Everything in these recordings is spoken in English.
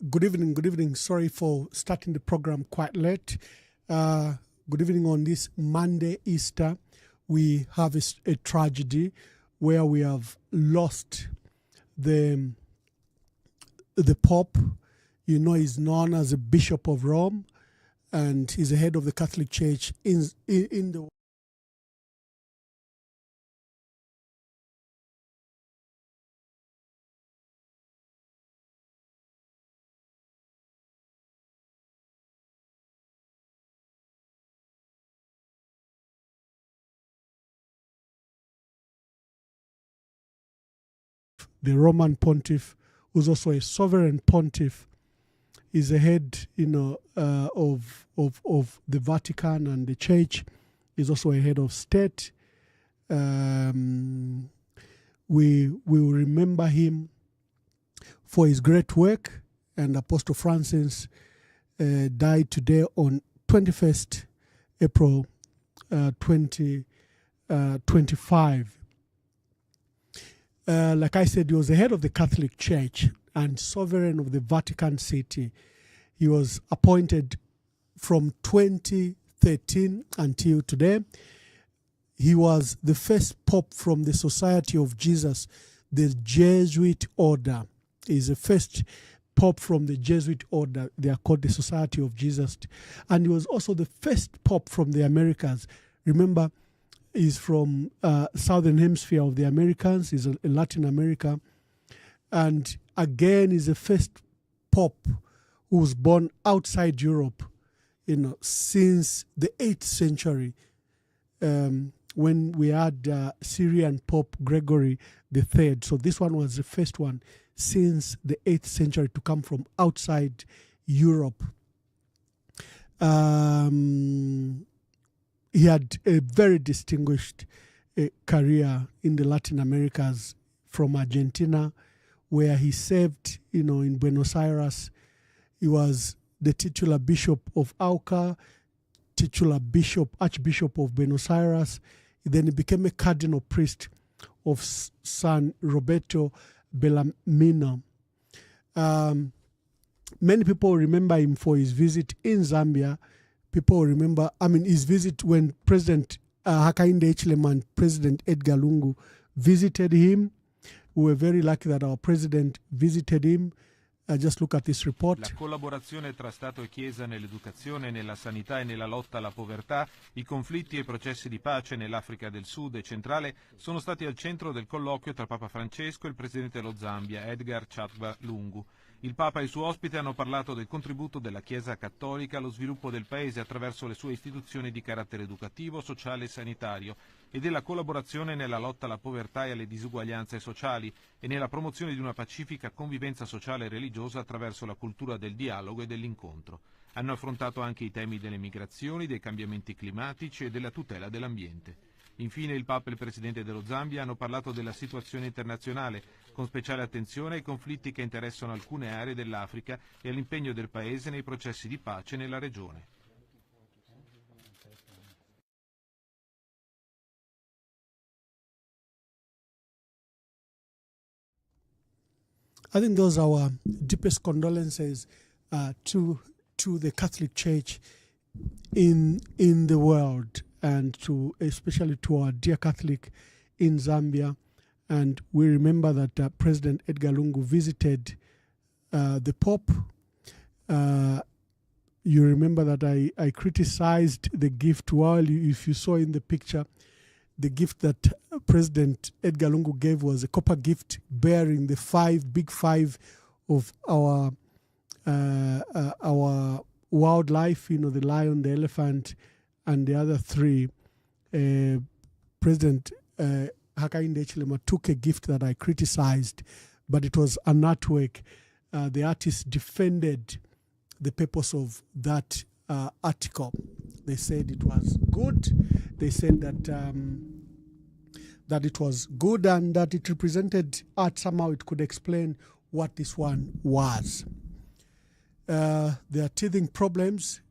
Good evening. Good evening. Sorry for starting the program quite late. Good evening. On this Monday, Easter, we have a tragedy where we have lost the Pope. You know, he's known as a Bishop of Rome, and he's the head of the Catholic Church in the Roman Pontiff, who's also a sovereign pontiff, is the head, of the Vatican and the Church. He's also a head of state. We will remember him for his great work. And Apostle Francis died today on 21st April 2025. Like I said, he was the head of the Catholic Church and sovereign of the Vatican City. He was appointed from 2013 until today. He was the first Pope from the Society of Jesus, the Jesuit order. He's the first Pope from the Jesuit order. They are called the Society of Jesus. And he was also the first Pope from the Americas. Remember, he's from Southern Hemisphere of the Americans. He's in Latin America. And again, he's the first Pope who was born outside Europe, since the 8th century, when we had Syrian Pope Gregory III. So this one was the first one since the 8th century to come from outside Europe. He had a very distinguished career in the Latin Americas, from Argentina, where he served, in Buenos Aires. He was the titular bishop of Auca, Archbishop of Buenos Aires. Then he became a cardinal priest of San Roberto Bellarmino. Many people remember him for his visit in Zambia. People remember, his visit when President Hichilema and President Edgar Lungu visited him. We were very lucky that our president visited him. Just look at this report. La collaborazione tra Stato e Chiesa nell'educazione, nella sanità e nella lotta alla povertà, i conflitti e i processi di pace nell'Africa del Sud e centrale sono stati al centro del colloquio tra Papa Francesco e il presidente dello Zambia, Edgar Chagwa Lungu. Il Papa e il suo ospite hanno parlato del contributo della Chiesa cattolica allo sviluppo del Paese attraverso le sue istituzioni di carattere educativo, sociale e sanitario e della collaborazione nella lotta alla povertà e alle disuguaglianze sociali e nella promozione di una pacifica convivenza sociale e religiosa attraverso la cultura del dialogo e dell'incontro. Hanno affrontato anche i temi delle migrazioni, dei cambiamenti climatici e della tutela dell'ambiente. Infine il Papa e il Presidente dello Zambia hanno parlato della situazione internazionale, con speciale attenzione ai conflitti che interessano alcune aree dell'Africa e all'impegno del Paese nei processi di pace nella regione. I think those are our deepest condolences to the Catholic Church in the world, and especially to our dear Catholic in Zambia. And we remember that President Edgar Lungu visited the Pope. You remember that I criticized the gift. If you saw in the picture, the gift that President Edgar Lungu gave was a copper gift bearing the big five of our wildlife, the lion, the elephant, and the other three. President Hichilema took a gift that I criticized, but it was an artwork. The artist defended the purpose of that article. They said it was good. They said that it was good and that it represented art. Somehow it could explain what this one was. There are teething problems,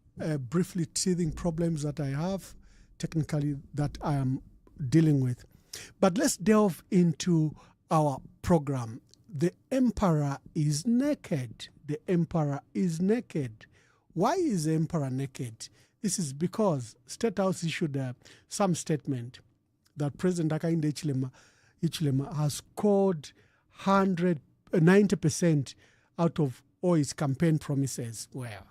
briefly teething problems that I have, technically that I am dealing with. But let's delve into our program. the emperor is naked. The emperor is naked. Why is the emperor naked? This is because State House issued some statement that President Hakainde Hichilema has scored 90% out of all his campaign promises. Well,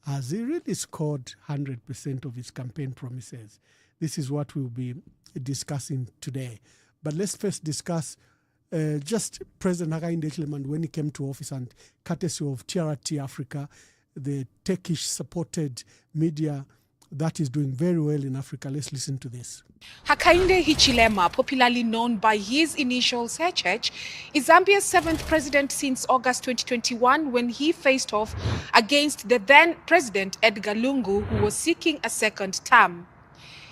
has he really scored 100% of his campaign promises? This is what we'll be discussing today. But let's first discuss just President Hakainde Hichilema when he came to office, and courtesy of TRT Africa, the Turkish-supported media that is doing very well in Africa. Let's listen to this. Hakainde Hichilema, popularly known by his initials HH, is Zambia's 7th president since August 2021, when he faced off against the then President Edgar Lungu, who was seeking a second term.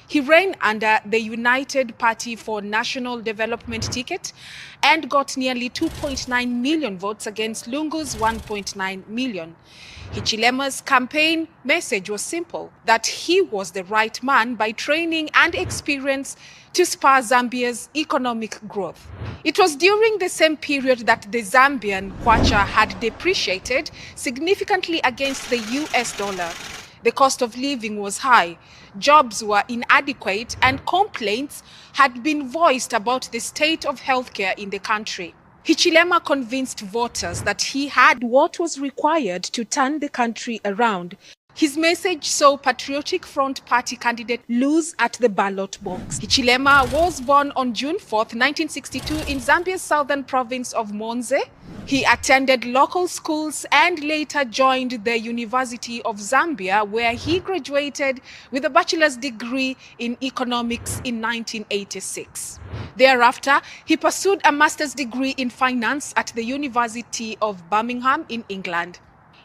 He ran under the United Party for National Development ticket and got nearly 2.9 million votes against Lungu's 1.9 million. Hichilema's campaign message was simple, that he was the right man by training and experience to spur Zambia's economic growth. It was during the same period that the Zambian kwacha had depreciated significantly against the US dollar. The cost of living was high, jobs were inadequate, and complaints had been voiced about the state of healthcare in the country. Hichilema convinced voters that he had what was required to turn the country around. His message saw Patriotic Front Party candidate lose at the ballot box. Hichilema was born on June 4, 1962 in Zambia's southern province of Monze. He attended local schools and later joined the University of Zambia, where he graduated with a bachelor's degree in economics in 1986. Thereafter, he pursued a master's degree in finance at the University of Birmingham in England.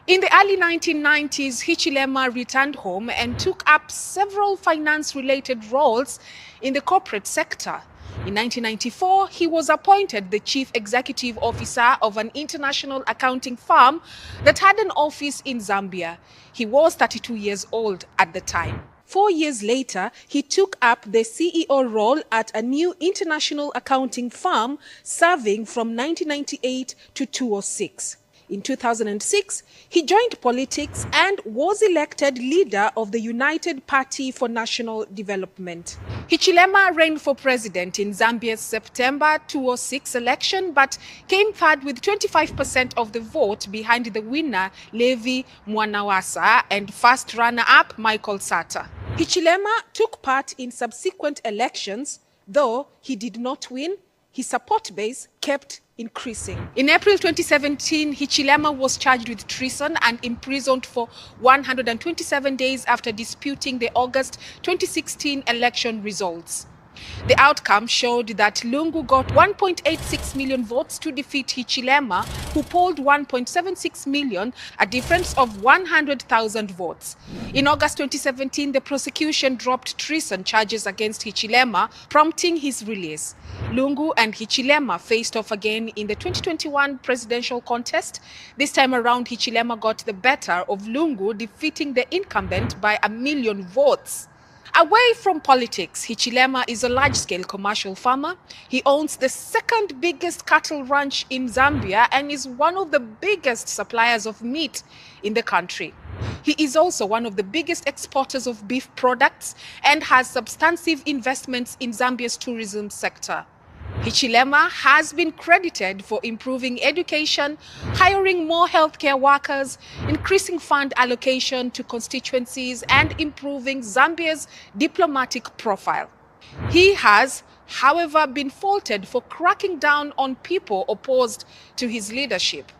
In the early 1990s, Hichilema returned home and took up several finance-related roles in the corporate sector. In 1994, he was appointed the chief executive officer of an international accounting firm that had an office in Zambia. He was 32 years old at the time. 4 years later, he took up the CEO role at a new international accounting firm, serving from 1998 to 2006. In 2006, he joined politics and was elected leader of the United Party for National Development. Hichilema ran for president in Zambia's September 2006 election, but came third with 25% of the vote behind the winner, Levi Mwanawasa, and first runner-up, Michael Sata. Hichilema took part in subsequent elections. Though he did not win, his support base kept increasing. In April 2017, Hichilema was charged with treason and imprisoned for 127 days after disputing the August 2016 election results. The outcome showed that Lungu got 1.86 million votes to defeat Hichilema, who polled 1.76 million, a difference of 100,000 votes. In August 2017, the prosecution dropped treason charges against Hichilema, prompting his release. Lungu and Hichilema faced off again in the 2021 presidential contest. This time around, Hichilema got the better of Lungu, defeating the incumbent by 1 million votes. Away from politics, Hichilema is a large-scale commercial farmer. He owns the second biggest cattle ranch in Zambia and is one of the biggest suppliers of meat in the country. He is also one of the biggest exporters of beef products and has substantive investments in Zambia's tourism sector. Hichilema has been credited for improving education, hiring more healthcare workers, increasing fund allocation to constituencies, and improving Zambia's diplomatic profile. He has, however, been faulted for cracking down on people opposed to his leadership.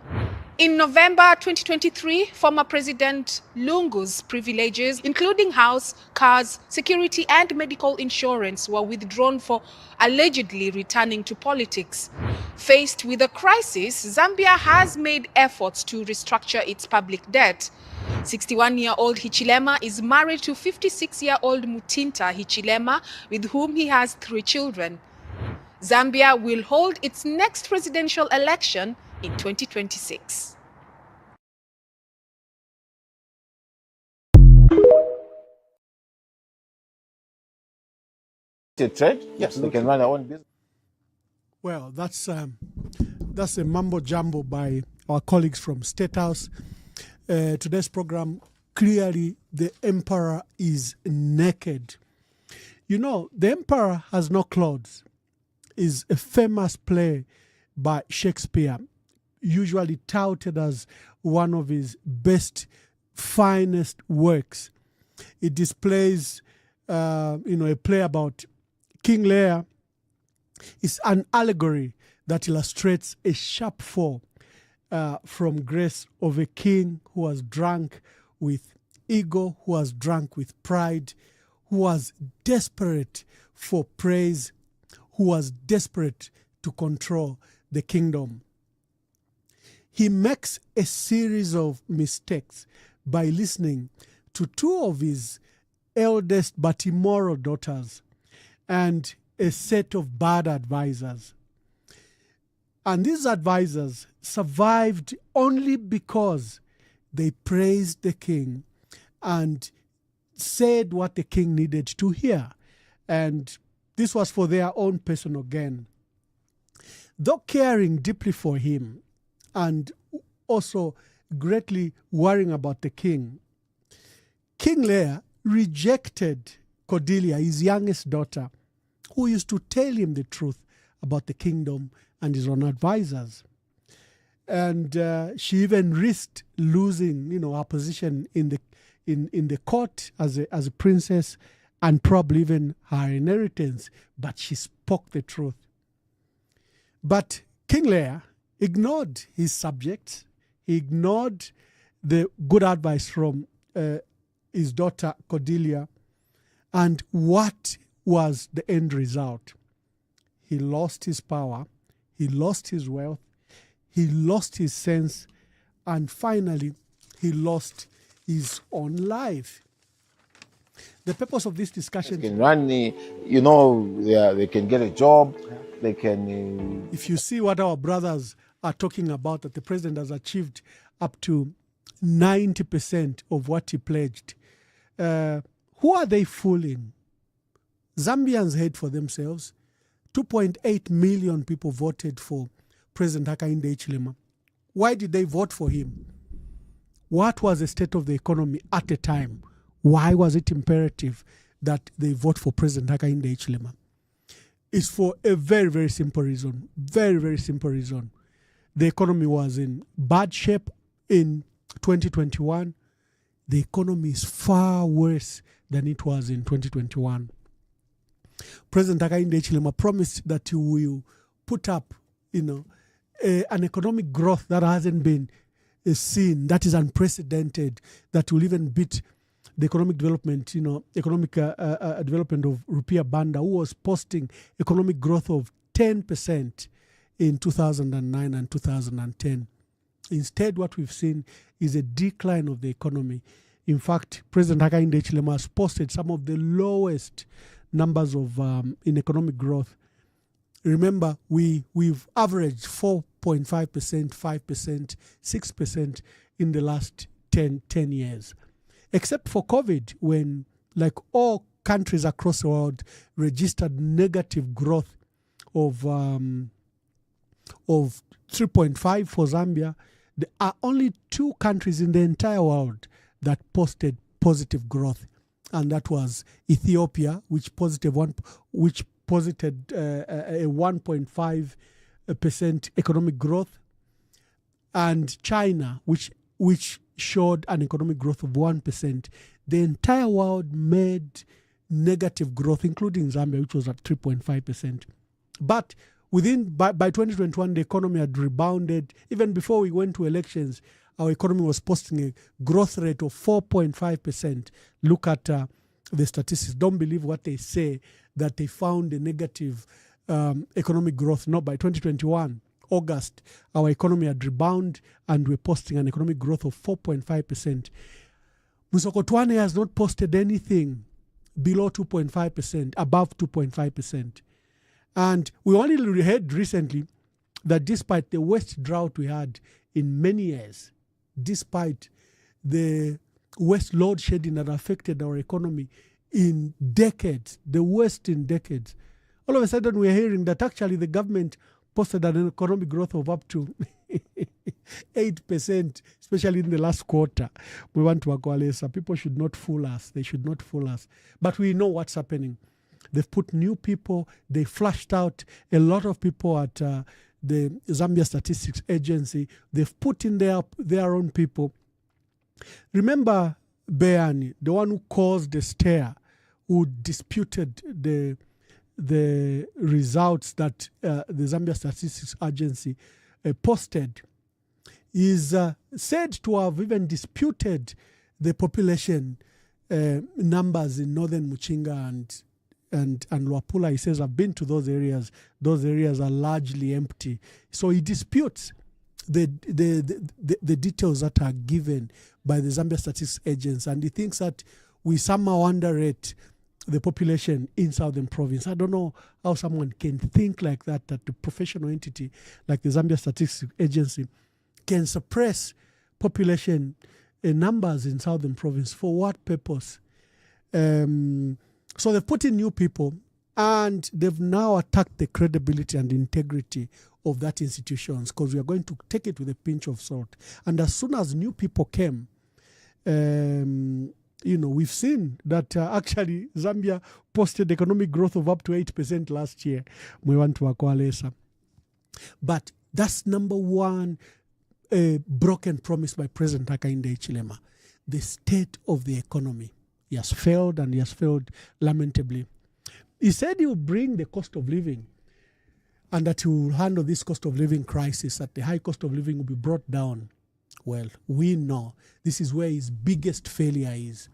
In November 2023, former President Lungu's privileges, including house, cars, security, and medical insurance, were withdrawn for allegedly returning to politics. Faced with a crisis, Zambia has made efforts to restructure its public debt. 61-year-old Hichilema is married to 56-year-old Mutinta Hichilema, with whom he has 3 children. Zambia will hold its next presidential election in 2026. Trade, yes, they can run their own business. Well, that's that's a mumbo jumbo by our colleagues from State House. Today's program, clearly the emperor is naked. You know, the emperor has no clothes is a famous play by Shakespeare, usually touted as one of his best, finest works. It displays, a play about King Lear. It's an allegory that illustrates a sharp fall from grace of a king who was drunk with ego, who was drunk with pride, who was desperate for praise, who was desperate to control the kingdom. He makes a series of mistakes by listening to two of his eldest but immoral daughters and a set of bad advisors. And these advisors survived only because they praised the king and said what the king needed to hear. And this was for their own personal gain. Though caring deeply for him and also greatly worrying about the king, King Lear rejected Cordelia, his youngest daughter, who used to tell him the truth about the kingdom and his own advisors. And she even risked losing, her position in the court as a princess, and probably even her inheritance. But she spoke the truth. But King Lear ignored his subjects. He ignored the good advice from his daughter Cordelia. And what was the end result? He lost his power. He lost his wealth. He lost his sense. And finally, he lost his own life. The purpose of this discussion... They can run, they can get a job. They can... If you see what our brothers are talking about, that the president has achieved up to 90% of what he pledged, who are they fooling? Zambians hate for themselves. 2.8 million people voted for President Hakainde Hichilema. Why did they vote for him? What was the state of the economy at the time? Why was it imperative that they vote for President Hakainde Hichilema? It's for a very, very simple reason. Very, very simple reason. The economy was in bad shape in 2021. The economy is far worse than it was in 2021. President Hakainde Hichilema promised that he will put up, an economic growth that hasn't been seen, that is unprecedented, that will even beat the economic development, development of Rupiah Banda, who was posting economic growth of 10% in 2009 and 2010. Instead, what we've seen is a decline of the economy. In fact, President Hakainde Hichilema has posted some of the lowest numbers of in economic growth. Remember, we've averaged 4.5%, 5%, 6% in the last 10 years. Except for COVID, when like all countries across the world registered negative growth of 3.5 for Zambia. There are only two countries in the entire world that posted positive growth, and that was Ethiopia, which posited a 1.5% economic growth, and China, which showed an economic growth of 1%. The entire world made negative growth, including Zambia, which was at 3.5%. But by 2021, the economy had rebounded. Even before we went to elections, our economy was posting a growth rate of 4.5%. Look at the statistics. Don't believe what they say, that they found a negative economic growth. No, by 2021, August, our economy had rebounded and we're posting an economic growth of 4.5%. Musokotwane has not posted anything below 2.5%, above 2.5%. And we only heard recently that despite the worst drought we had in many years, despite the worst load shedding that affected our economy in decades, the worst in decades, all of a sudden we're hearing that actually the government posted an economic growth of up to 8%, especially in the last quarter. We want to Wakwalesa. People should not fool us. They should not fool us. But we know what's happening. They've put new people. They flushed out a lot of people at the Zambia Statistics Agency. They've put in their own people. Remember Beani, the one who caused the stir, who disputed the results that the Zambia Statistics Agency posted, is said to have even disputed the population numbers in northern Muchinga and Luapula. He says, I've been to those areas. Those areas are largely empty. So he disputes the details that are given by the Zambia Statistics Agency, and he thinks that we somehow underrate the population in Southern Province. I don't know how someone can think like that a professional entity like the Zambia Statistics Agency can suppress population numbers in Southern Province. For what purpose? So they've put in new people, and they've now attacked the credibility and integrity of that institution, because we are going to take it with a pinch of salt. And as soon as new people came, we've seen that actually Zambia posted economic growth of up to 8% last year. We want to Wakwalesa. But that's number one broken promise by President Hakainde Hichilema. The state of the economy. He has failed, and he has failed lamentably. He said he will bring the cost of living, and that he will handle this cost of living crisis, that the high cost of living will be brought down. Well, we know this is where his biggest failure is.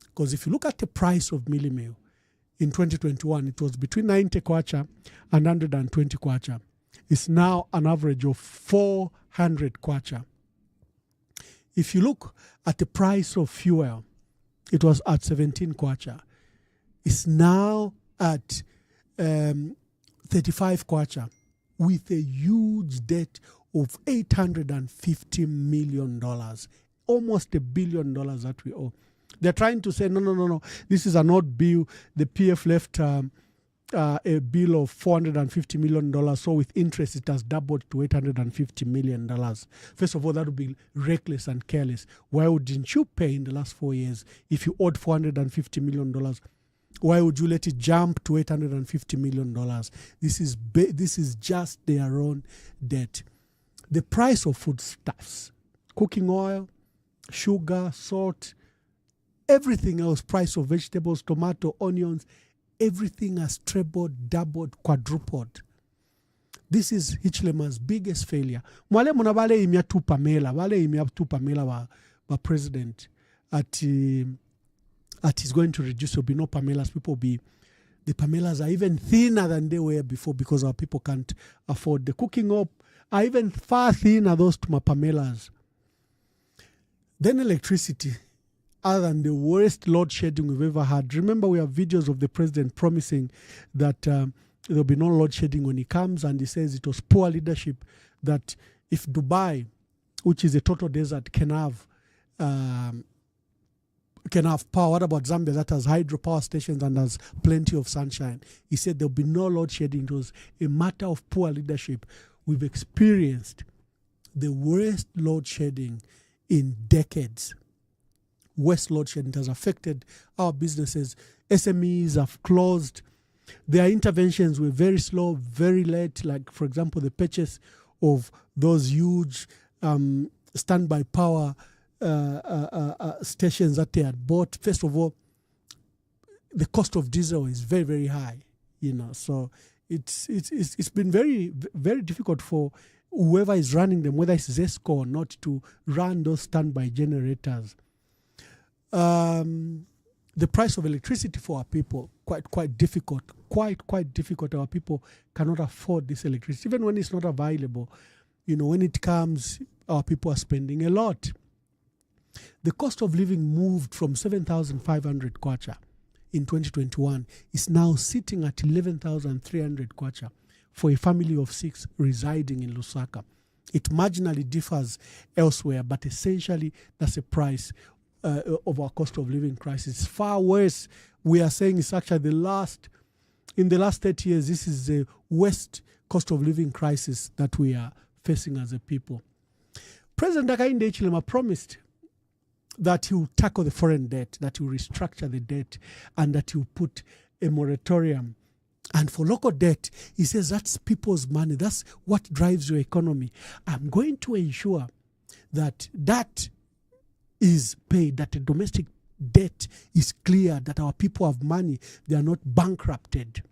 Because if you look at the price of mealie meal in 2021, it was between 90 kwacha and 120 kwacha. It's now an average of 400 kwacha. If you look at the price of fuel, it was at 17 kwacha. It's now at 35 kwacha, with a huge debt of $850 million, almost $1 billion that we owe. They're trying to say, no, this is an odd bill. The PF left a bill of $450 million, so with interest it has doubled to $850 million. First of all, that would be reckless and careless. Why wouldn't you pay in the last 4 years if you owed $450 million? Why would you let it jump to $850 million? This is just their own debt. The price of foodstuffs, cooking oil, sugar, salt, everything else, price of vegetables, tomato, onions, everything has trebled, doubled, quadrupled. This is Hichilema's biggest failure. Mwale muna wale imya tu Pamela wa president at he's going to reduce. There will be no Pamelas. The Pamelas are even thinner than they were before, because our people can't afford the cooking up. Are even far thinner, those to my Pamelas. Then electricity, other than the worst load shedding we've ever had. Remember, we have videos of the president promising that there'll be no load shedding when he comes, and he says it was poor leadership, that if Dubai, which is a total desert, can have power. What about Zambia that has hydropower stations and has plenty of sunshine? He said there'll be no load shedding. It was a matter of poor leadership. We've experienced the worst load shedding in decades. Worst load shedding has affected our businesses. SMEs have closed. Their interventions were very slow, very late. Like, for example, the purchase of those huge standby power stations that they had bought. First of all, the cost of diesel is very, very high. So it's been very, very difficult for whoever is running them, whether it's ZESCO or not, to run those standby generators. The price of electricity for our people, quite difficult. Quite difficult. Our people cannot afford this electricity, even when it's not available. When it comes, our people are spending a lot. The cost of living moved from 7,500 kwacha in 2021. Is now sitting at 11,300 kwacha for a family of 6 residing in Lusaka. It marginally differs elsewhere, but essentially that's the price of our cost of living crisis. Far worse, we are saying it's actually the last in the last 30 years, this is the worst cost of living crisis that we are facing as a people. President Hakainde Hichilema promised that he will tackle the foreign debt, that he will restructure the debt, and that he will put a moratorium. And for local debt, he says that's people's money. That's what drives your economy. I'm going to ensure that that is paid, that the domestic debt is clear, that our people have money, they are not bankrupted.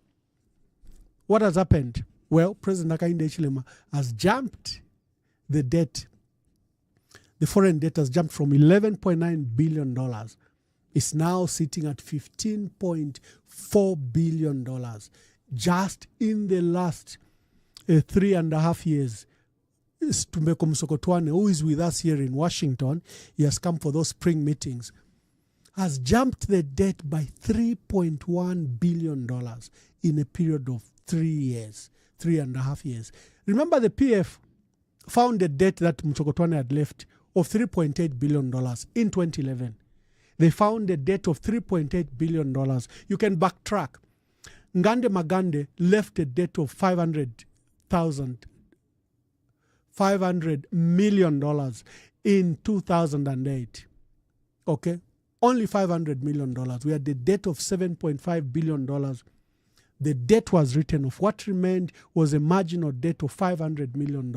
What has happened? Well, President Hakainde Hichilema has jumped the debt. The foreign debt has jumped from $11.9 billion. It's now sitting at $15.4 billion. Just in the last 3.5 years, Tumbeko Msokotwane, who is with us here in Washington, he has come for those spring meetings, has jumped the debt by $3.1 billion in a period of 3.5 years. Remember, the PF found a debt that Msokotwane had left of $3.8 billion in 2011. They found a debt of $3.8 billion. You can backtrack. Ngande Magande left a debt of $500 million in 2008. Okay? Only $500 million. We had the debt of $7.5 billion. The debt was written off. What remained was a marginal debt of $500 million,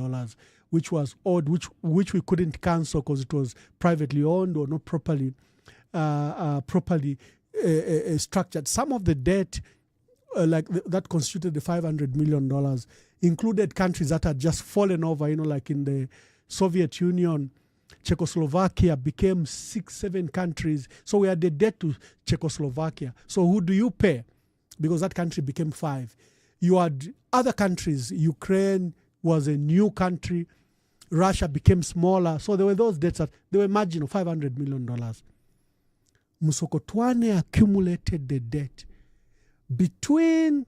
which was owed, which we couldn't cancel because it was privately owned or not properly structured. Some of the debt, that constituted the $500 million, included countries that had just fallen over, like in the Soviet Union. Czechoslovakia became 6-7 countries. So we had a debt to Czechoslovakia. So who do you pay? Because that country became 5. You had other countries. Ukraine was a new country. Russia became smaller. So there were those debts that they were marginal, $500 million. Msokotwane accumulated the debt. Between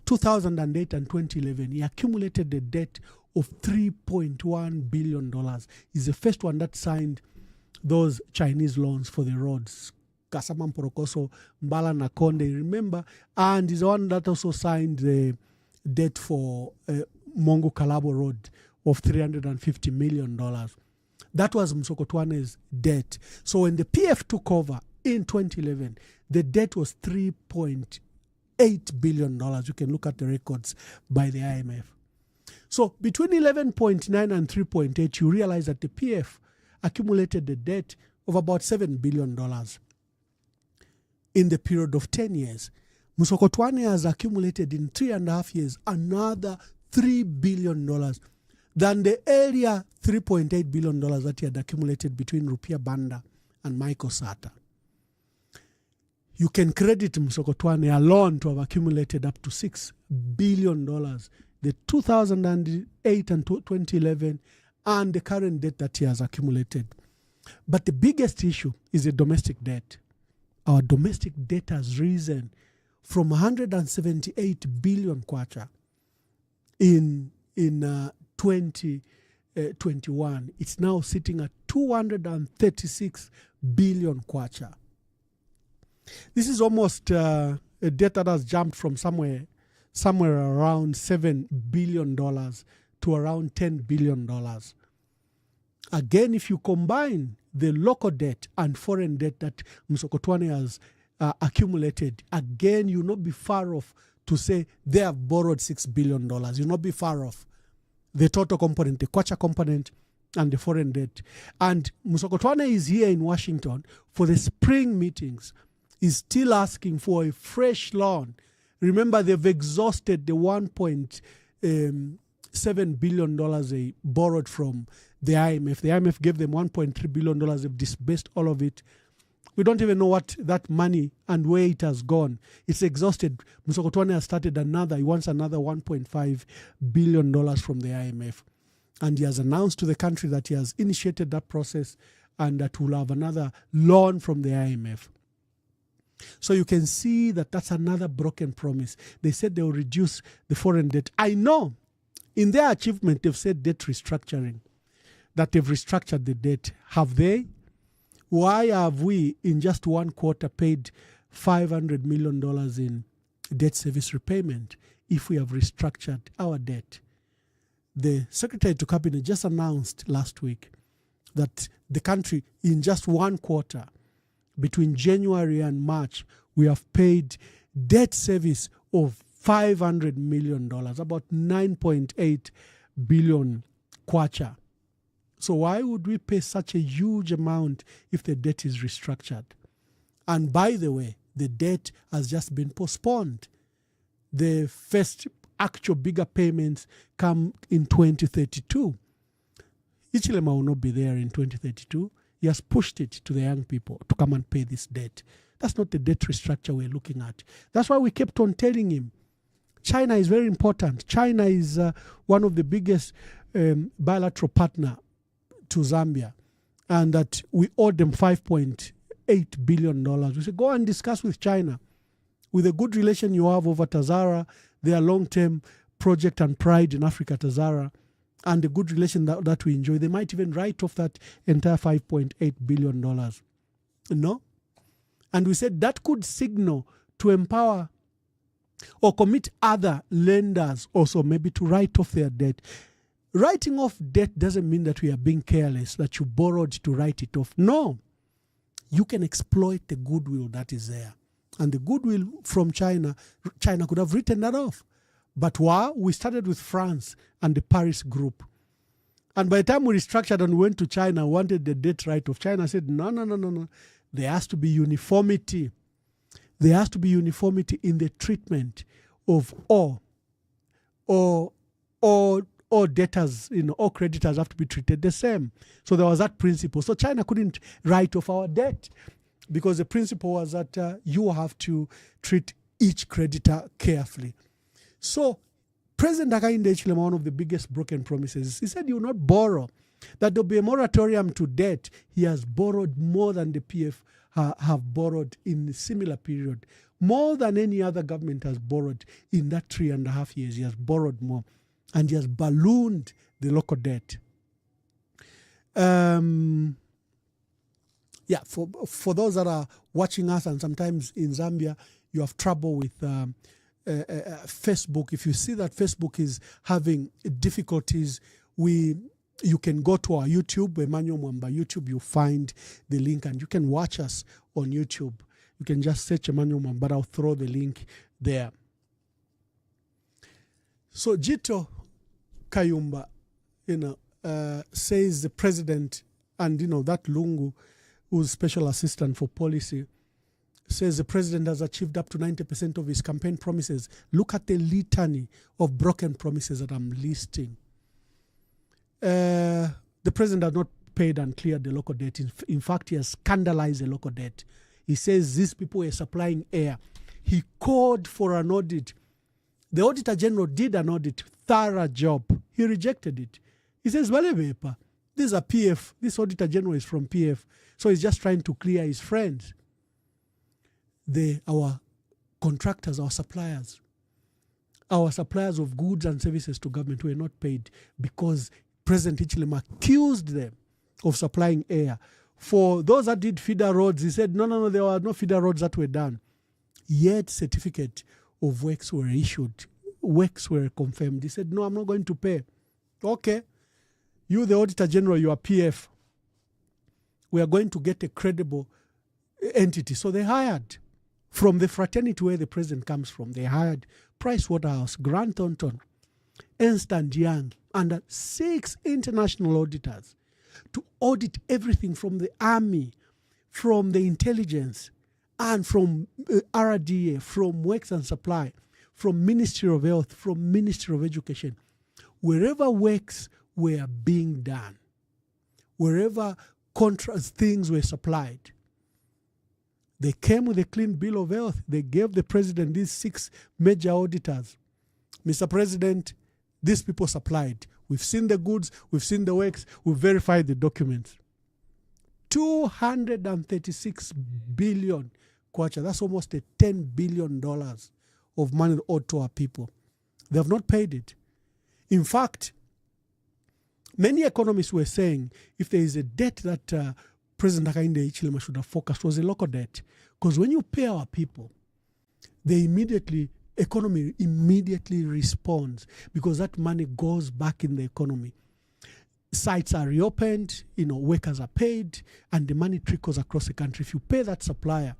2008 and 2011, he accumulated the debt of $3.1 billion. He's the first one that signed those Chinese loans for the roads. Kasama Mporokoso, Mbala Nakonde, remember? And he's the one that also signed the debt for Mongo Kalabo Road of $350 million. That was Msokotwane's debt. So when the PF took over in 2011, the debt was $3.8 billion. You can look at the records by the IMF. So between 11.9 and 3.8, you realize that the PF accumulated the debt of about $7 billion in the period of 10 years. Msokotwane has accumulated in 3.5 years another $3 billion than the earlier $3.8 billion that he had accumulated between Rupiah Banda and Michael Sata. You can credit Msokotwane alone to have accumulated up to $6 billion, the 2008 and 2011, and the current debt that he has accumulated. But the biggest issue is the domestic debt. Our domestic debt has risen from 178 billion kwacha in 2021. It's now sitting at 236 billion kwacha. This is almost a debt that has jumped from somewhere around $7 billion to around $10 billion. Again, if you combine the local debt and foreign debt that Msokotwane has accumulated, again, you'll not be far off to say they have borrowed $6 billion. You'll not be far off. The total component, the kwacha component, and the foreign debt. And Msokotwane is here in Washington for the spring meetings. He's still asking for a fresh loan. Remember, they've exhausted the $1.7 billion they borrowed from the IMF. The IMF gave them $1.3 billion. They've disbursed all of it. We don't even know what that money and where it has gone. It's exhausted. Msokotwane has started another. He wants another $1.5 billion from the IMF. And he has announced to the country that he has initiated that process and that we'll have another loan from the IMF. So you can see that that's another broken promise. They said they will reduce the foreign debt. I know in their achievement, they've said debt restructuring, that they've restructured the debt. Have they? Why have we, in just one quarter, paid $500 million debt service repayment if we have restructured our debt. The Secretary to Cabinet just announced last week that the country, in just one quarter, between January and March, we have paid debt service of $500 million, about 9.8 billion kwacha. So why would we pay such a huge amount if the debt is restructured? And by the way, the debt has just been postponed. The first actual bigger payments come in 2032. Hichilema will not be there in 2032. He has pushed it to the young people to come and pay this debt. That's not the debt restructure we're looking at. That's why we kept on telling him, China is very important. China is one of the biggest bilateral partner to Zambia, and that we owe them $5.8 billion. We said, go and discuss with China. With a good relation you have over Tazara, their long-term project and pride in Africa, Tazara, and the good relation that we enjoy, they might even write off that entire $5.8 billion. No? And we said that could signal to empower or commit other lenders also maybe to write off their debt. Writing off debt doesn't mean that we are being careless, that you borrowed to write it off. No. You can exploit the goodwill that is there. And the goodwill from China could have written that off. But while we started with France and the Paris group, and by the time we restructured and went to China, wanted the debt write-off, China said, no. There has to be uniformity. There has to be uniformity in the treatment of all debtors, all creditors have to be treated the same. So there was that principle. So China couldn't write off our debt because the principle was that you have to treat each creditor carefully. So President Hakainde Hichilema, one of the biggest broken promises, he said he will not borrow, that there will be a moratorium to debt. He has borrowed more than the PF have borrowed in a similar period. More than any other government has borrowed in that 3.5 years. He has borrowed more. And he has ballooned the local debt. For those that are watching us, and sometimes in Zambia, you have trouble with Facebook. If you see that Facebook is having difficulties, you can go to our YouTube, Emmanuel Mwamba YouTube, you'll find the link and you can watch us on YouTube. You can just search Emmanuel Mwamba, but I'll throw the link there. So Jito Kayumba, says the president, and that Lungu, who's special assistant for policy, says the president has achieved up to 90% of his campaign promises. Look at the litany of broken promises that I'm listing. The president has not paid and cleared the local debt. In fact, he has scandalized the local debt. He says these people are supplying air. He called for an audit. The Auditor General did an audit, thorough job. He rejected it. He says, Valebepa, these are PF. This Auditor General is from PF. So he's just trying to clear his friends. Our contractors, our suppliers of goods and services to government were not paid because President Hichilema accused them of supplying air. For those that did feeder roads, he said, no, there were no feeder roads that were done. Yet certificate of works were issued. Works were confirmed. He said, no, I'm not going to pay. Okay. You, the Auditor General, you are PF. We are going to get a credible entity. So they hired, from the fraternity where the president comes from, they hired Pricewaterhouse, Grant Thornton, Ernst & Young, and 6 international auditors to audit everything from the army, from the intelligence, and from RDA, from Works and Supply, from Ministry of Health, from Ministry of Education. Wherever works were being done, wherever contracts, things were supplied, they came with a clean bill of health. They gave the president these 6 major auditors. Mr. President, these people supplied. We've seen the goods, we've seen the works, we've verified the documents. 236 billion kwacha. That's almost a $10 billion of money owed to our people. They have not paid it. In fact, many economists were saying if there is a debt that President Hakainde Hichilema should have focused was a local debt. Because when you pay our people, economy immediately responds because that money goes back in the economy. Sites are reopened, workers are paid, and the money trickles across the country. If you pay that supplier,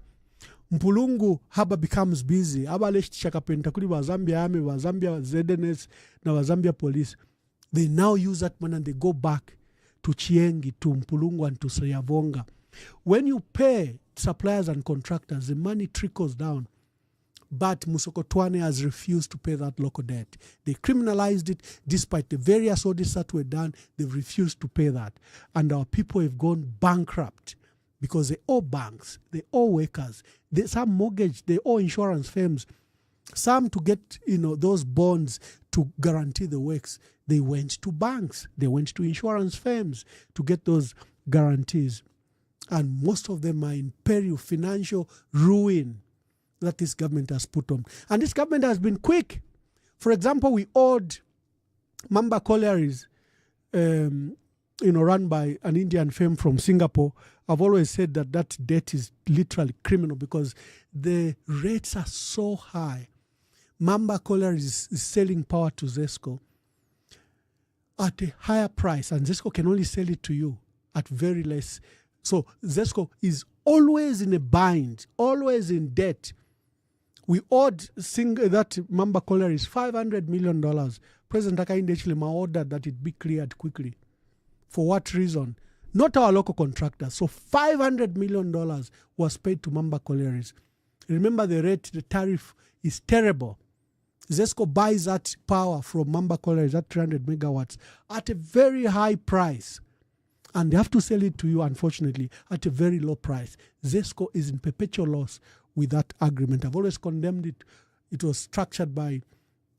Mpulungu haba becomes busy. Haba leshtisha kuli wa Zambia Army, wa Zambia ZNS, na wa Zambia Police. They now use that money and they go back to Chiengi, to Mpulungu, and to Sriavonga. When you pay suppliers and contractors, the money trickles down. But Musokotwane has refused to pay that local debt. They criminalized it despite the various audits that were done. They've refused to pay that. And our people have gone bankrupt because they owe banks, they owe workers, some mortgage, they owe insurance firms. Some to get those bonds to guarantee the works, they went to banks, they went to insurance firms to get those guarantees. And most of them are in peril, financial ruin that this government has put on. And this government has been quick. For example, we owed Mamba Collieries, run by an Indian firm from Singapore. I've always said that debt is literally criminal because the rates are so high. Mamba Collieries is selling power to ZESCO at a higher price, and ZESCO can only sell it to you at very less. So ZESCO is always in a bind, always in debt. We owed that Mamba Collieries $500 million. President Hakainde Hichilema ordered that it be cleared quickly. For what reason? Not our local contractors. So $500 million was paid to Mamba Collieries. Remember the rate, the tariff is terrible. ZESCO buys that power from Mamba Collieries, that 300 megawatts, at a very high price. And they have to sell it to you, unfortunately, at a very low price. ZESCO is in perpetual loss with that agreement. I've always condemned it. It was structured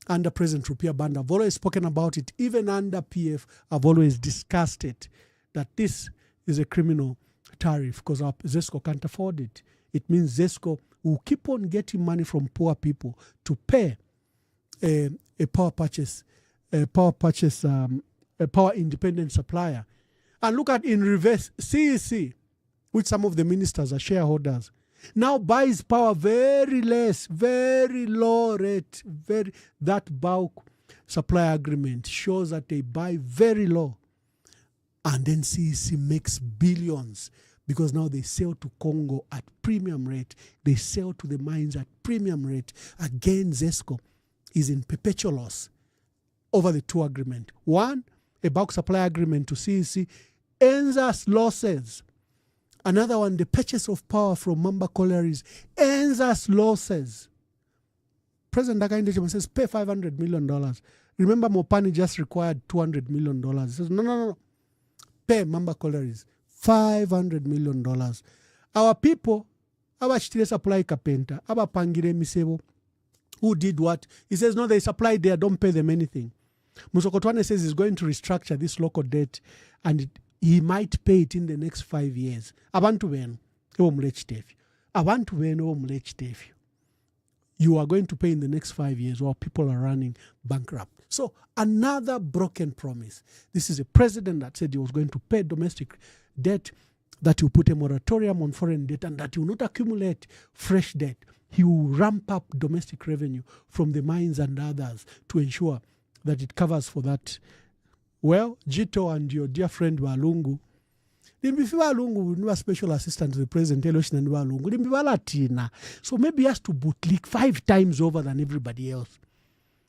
under President Rupiah Banda. I've always spoken about it. Even under PF, I've always discussed it, that this is a criminal tariff because our ZESCO can't afford it. It means ZESCO will keep on getting money from poor people to pay a power independent supplier. And look at in reverse, CEC, which some of the ministers are shareholders, now buys power very less, very low rate. That bulk supply agreement shows that they buy very low. And then CEC makes billions because now they sell to Congo at premium rate. They sell to the mines at premium rate. Again, ZESCO is in perpetual loss over the two agreements. One, a bulk supply agreement to CEC earns us losses. Another one, the purchase of power from Mamba Collieries earns us losses. President Hakainde Hichilema says, pay $500 million. Remember, Mopani just required $200 million. He says, no. Pay Mamba Collieries $500 million. Our people, our supply kapenta, our pangire misebo, who did what? He says, no, they supply there, don't pay them anything. Musokotwane says he's going to restructure this local debt and he might pay it in the next 5 years. Abantu benu you are going to pay in the next 5 years while people are running bankrupt. So another broken promise. This is a president that said he was going to pay domestic debt, that he will put a moratorium on foreign debt, and that he will not accumulate fresh debt. He will ramp up domestic revenue from the mines and others to ensure that it covers for that. Well, Jito and your dear friend Walungu, Walungu, special assistant to the president, and Walungu, so maybe he has to bootlick 5 times over than everybody else.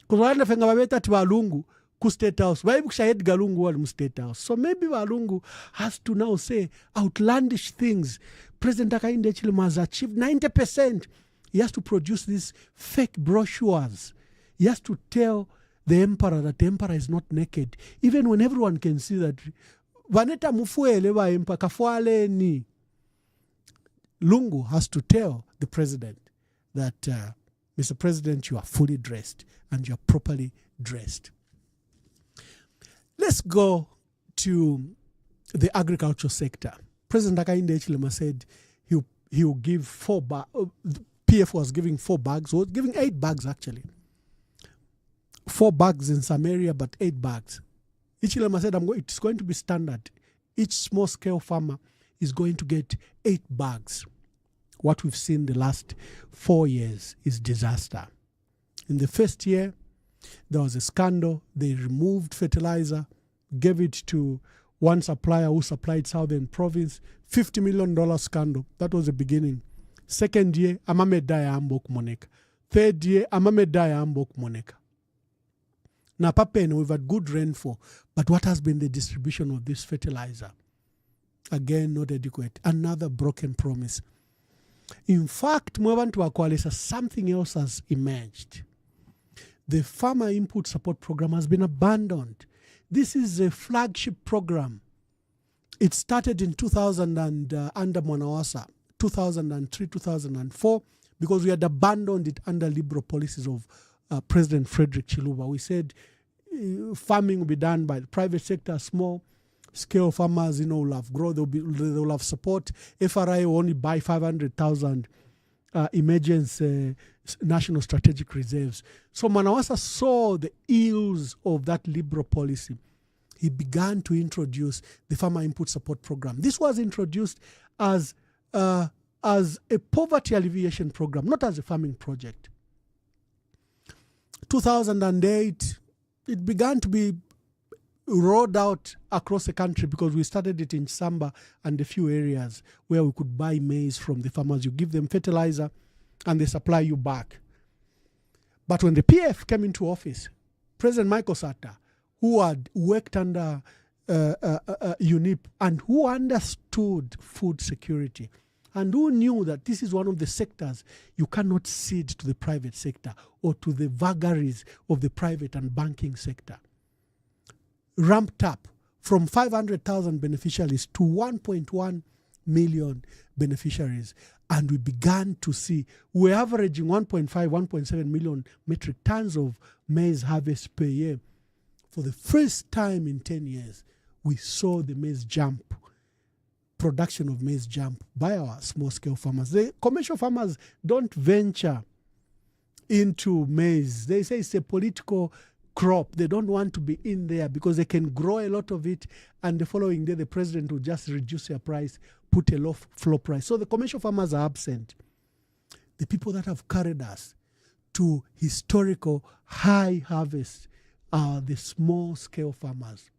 Because Walungu ku State House, State House. So maybe Walungu has to now say outlandish things. President Hakainde Hichilema has achieved 90%. He has to produce these fake brochures. He has to tell the emperor that the emperor is not naked, even when everyone can see that. Vaneta mufuele wa emperor kafualeni. Lungu has to tell the president that, Mr. President, you are fully dressed and you are properly dressed. Let's go to the agricultural sector. President Hakainde Hichilema said he will give 4 bags. PF was giving 4 bags, was giving 8 bags actually. 4 bags in some area, but 8 bags. Hichilema said, it's going to be standard. Each small-scale farmer is going to get 8 bags What we've seen the last 4 years is disaster. In the first year, there was a scandal. They removed fertilizer, gave it to one supplier who supplied Southern Province. $50 million scandal. That was the beginning. Second year, amamedaya ambok moneka. Third year, amamedaya ambok moneka. Now, Papen, we've had good rainfall, but what has been the distribution of this fertilizer? Again, not adequate. Another broken promise. In fact, something else has emerged. The Farmer Input Support Program has been abandoned. This is a flagship program. It started in 2000 and under Mwanawasa, 2003, 2004, because we had abandoned it under liberal policies of President Frederick Chiluba. We said farming will be done by the private sector, small scale farmers, will have growth, they will have support. FRI will only buy 500,000 emergency national strategic reserves. So Mwanawasa saw the ills of that liberal policy. He began to introduce the Farmer Input Support Program. This was introduced as a poverty alleviation program, not as a farming project. 2008, it began to be rolled out across the country because we started it in Samba and a few areas where we could buy maize from the farmers. You give them fertilizer and they supply you back. But when the PF came into office, President Michael Sata, who had worked under UNIP and who understood food security and who knew that this is one of the sectors you cannot cede to the private sector or to the vagaries of the private and banking sector, ramped up from 500,000 beneficiaries to 1.1 million beneficiaries. And we began to see, we're averaging 1.7 million metric tons of maize harvest per year. For the first time in 10 years, we saw the maize jump, production of maize jump by our small-scale farmers. The commercial farmers don't venture into maize. They say it's a political crop. They don't want to be in there because they can grow a lot of it, and the following day the president will just reduce their price, put a low floor price. So the commercial farmers are absent. The people that have carried us to historical high harvest are the small-scale farmers.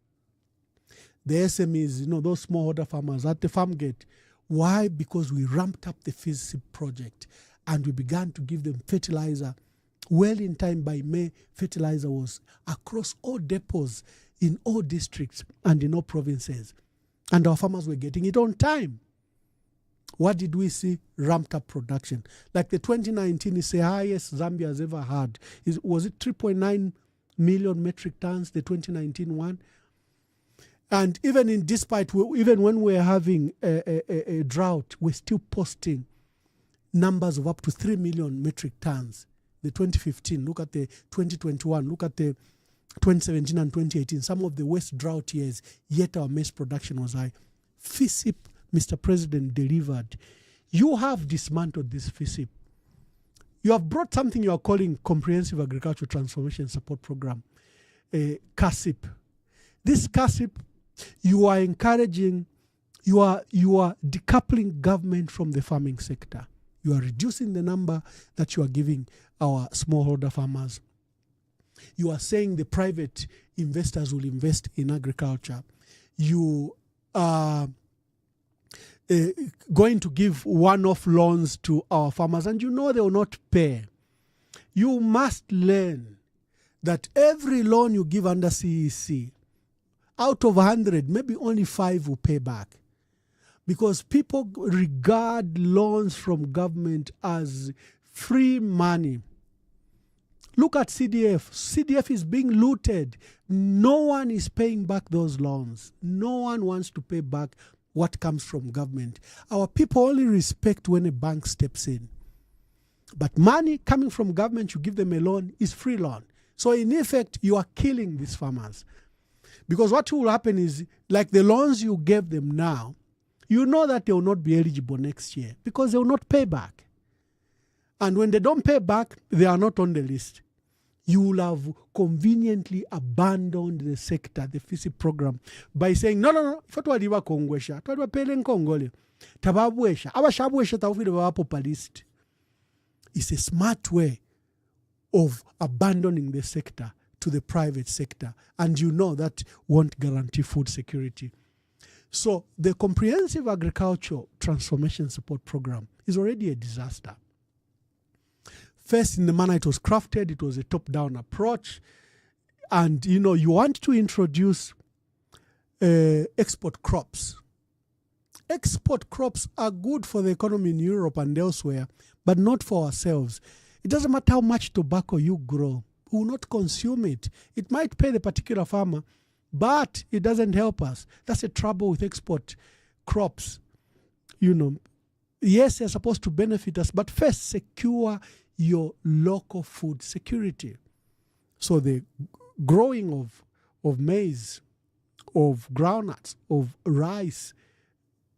The SMEs, those smallholder farmers at the farm gate. Why? Because we ramped up the FISIP project and we began to give them fertilizer. Well in time, by May, fertilizer was across all depots in all districts and in all provinces. And our farmers were getting it on time. What did we see? Ramped up production. Like the 2019 is the highest Zambia has ever had. Was it 3.9 million metric tons, the 2019 one? And even even when we're having a drought, we're still posting numbers of up to 3 million metric tons. The 2015, look at the 2021, look at the 2017 and 2018, some of the worst drought years, yet our maize production was high. FISIP, Mr. President, delivered. You have dismantled this FISIP. You have brought something you are calling Comprehensive Agricultural Transformation Support Program, CASIP. This CASIP, you are encouraging, you are decoupling government from the farming sector. You are reducing the number that you are giving our smallholder farmers. You are saying the private investors will invest in agriculture. You are going to give one-off loans to our farmers, and they will not pay. You must learn that every loan you give under CEC, out of 100, maybe only 5 will pay back. Because people regard loans from government as free money. Look at CDF. CDF is being looted. No one is paying back those loans. No one wants to pay back what comes from government. Our people only respect when a bank steps in. But money coming from government, you give them a loan, is free loan. So in effect, you are killing these farmers. Because what will happen is, like the loans you gave them now, you know that they will not be eligible next year because they will not pay back. And when they don't pay back, they are not on the list. You will have conveniently abandoned the sector, the FISIP program, by saying, no, tababwesha abashabwesha tawufire baba populist. It's a smart way of abandoning the sector to the private sector, and you know that won't guarantee food security. So the comprehensive agricultural transformation support program is already a disaster. First, in the manner it was crafted, it was a top-down approach. And, you know, you want to introduce export crops. Export crops are good for the economy in Europe and elsewhere, but not for ourselves. It doesn't matter how much tobacco you grow. We will not consume it. It might pay the particular farmer, but it doesn't help us. That's the trouble with export crops. You know, yes, they're supposed to benefit us, but first secure your local food security. So the growing of maize, of groundnuts, of rice,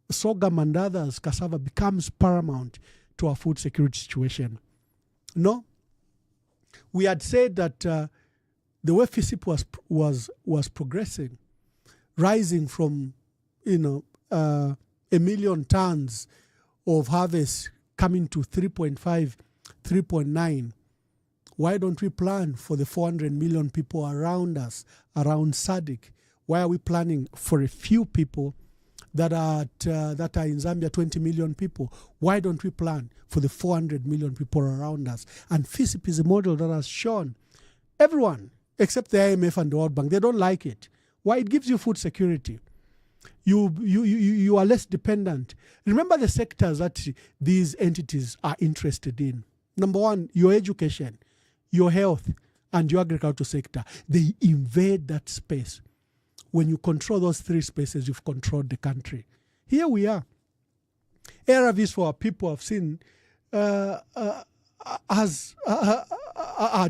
sorghum and others, cassava, becomes paramount to our food security situation. No, we had said that the way FISIP was progressing, rising from 1 million tons of harvest coming to 3.5, 3.9. Why don't we plan for the 400 million people around us, around SADC? Why are we planning for a few people that are in Zambia, 20 million people? Why don't we plan for the 400 million people around us? And FISIP is a model that has shown everyone, except the IMF and the World Bank, they don't like it. Why? It gives you food security. You are less dependent. Remember the sectors that these entities are interested in. Number one, your education, your health, and your agricultural sector. They invade that space. When you control those three spaces, you've controlled the country. Here we are. ARVs for our people have seen are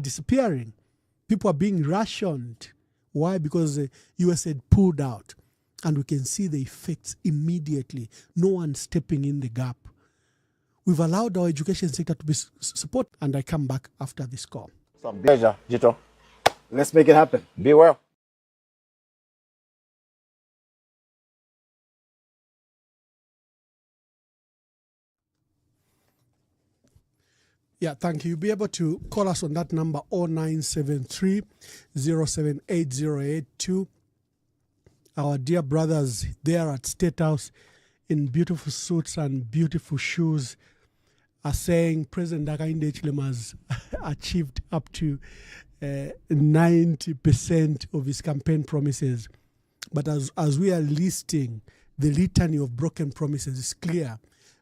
disappearing. People are being rationed. Why? Because the US had pulled out. And we can see the effects immediately. No one stepping in the gap. We've allowed our education sector to be supported. And I come back after this call. Some pleasure, Jito. Let's make it happen. Be well. Yeah, thank you. You'll be able to call us on that number 0973 0780882. Our dear brothers there at State House in beautiful suits and beautiful shoes are saying President Hichilema has achieved up to 90% of his campaign promises. But as we are listing the litany of broken promises, it's clear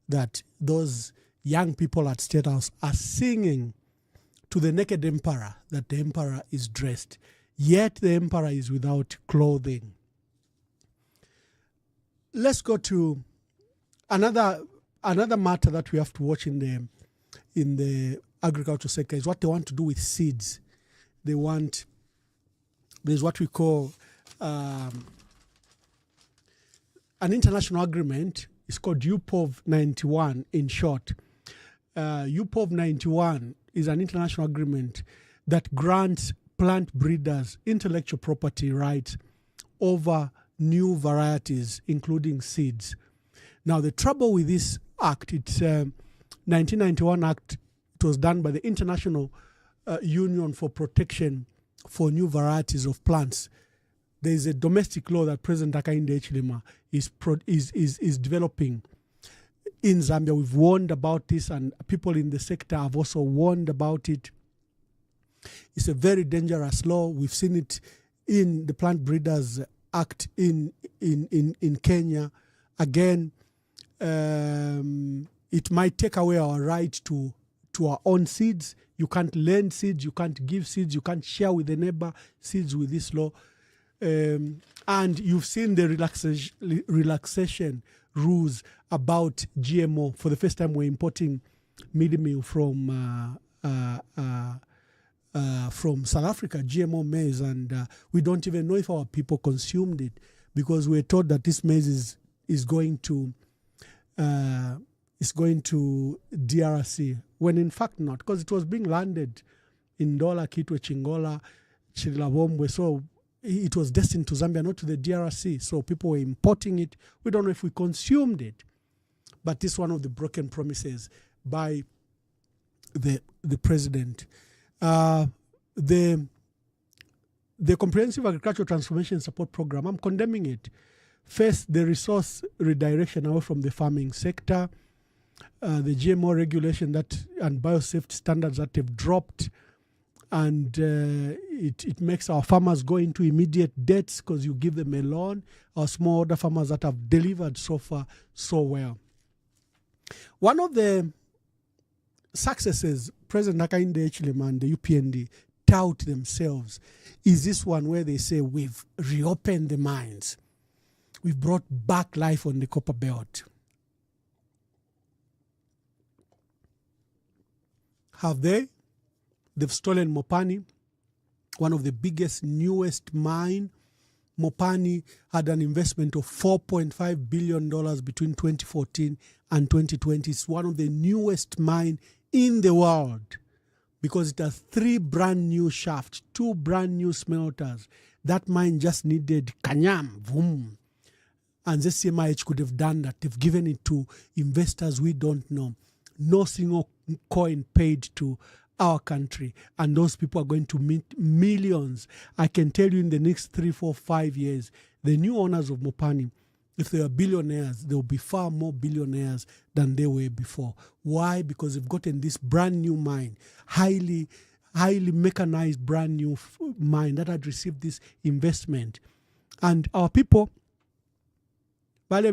that those young people at State House are singing to the naked emperor that the emperor is dressed, yet the emperor is without clothing. Let's go to another matter that we have to watch in the agriculture sector is what they want to do with seeds. There's what we call an international agreement. It's called UPOV 91 in short. UPOV 91 is an international agreement that grants plant breeders intellectual property rights over new varieties, including seeds. Now, the trouble with this act, it's 1991 Act. It was done by the International Union for Protection for New Varieties of Plants. There is a domestic law that President Hichilema is developing in Zambia. We've warned about this, and people in the sector have also warned about it. It's a very dangerous law. We've seen it in the Plant Breeders Act in Kenya. Again, it might take away our right to our own seeds. You can't lend seeds, you can't give seeds, you can't share with the neighbor seeds with this law. And you've seen the relaxation rules about GMO. For the first time, we're importing mid-meal from South Africa, GMO maize, and we don't even know if our people consumed it because we're told that this maize is going to DRC, when in fact not, because it was being landed in Ndola, Kitwe, Chingola, Chirilabombwe, so it was destined to Zambia, not to the DRC. So people were importing it. We don't know if we consumed it. But this is one of the broken promises by the president. The Comprehensive Agricultural Transformation Support Program, I'm condemning it. First, the resource redirection away from the farming sector, the GMO regulation and biosafety standards that have dropped, and it makes our farmers go into immediate debts because you give them a loan. Our smallholder farmers that have delivered so far so well. One of the successes President Hakainde Hichilema and the UPND tout themselves is this one where they say we've reopened the mines. We've brought back life on the copper belt. Have they? They've stolen Mopani, one of the biggest, newest mine. Mopani had an investment of $4.5 billion between 2014 and 2020. It's one of the newest mine in the world because it has 3 brand new shafts, 2 brand new smelters. That mine just needed kanyam, boom. And the CMIH could have done that. They've given it to investors we don't know. No single coin paid to our country. And those people are going to meet millions. I can tell you in the next 3, 4, 5 years, the new owners of Mopani, if they are billionaires, they will be far more billionaires than they were before. Why? Because they've gotten this brand new mine, highly mechanized brand new mine that had received this investment. And our people, and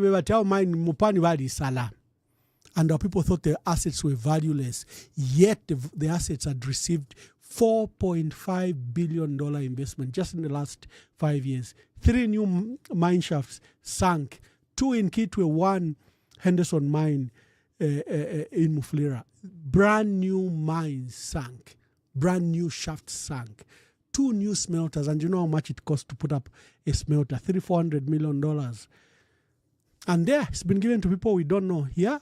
our people thought their assets were valueless, yet the assets had received $4.5 billion investment just in the last 5 years. 3 new mine shafts sank, 2 in Kitwe, 1 Henderson mine in Mufulira. Brand new mines sank, brand new shafts sank. 2 new smelters, and you know how much it costs to put up a smelter, $300-400 million. And there, it's been given to people we don't know. Yeah,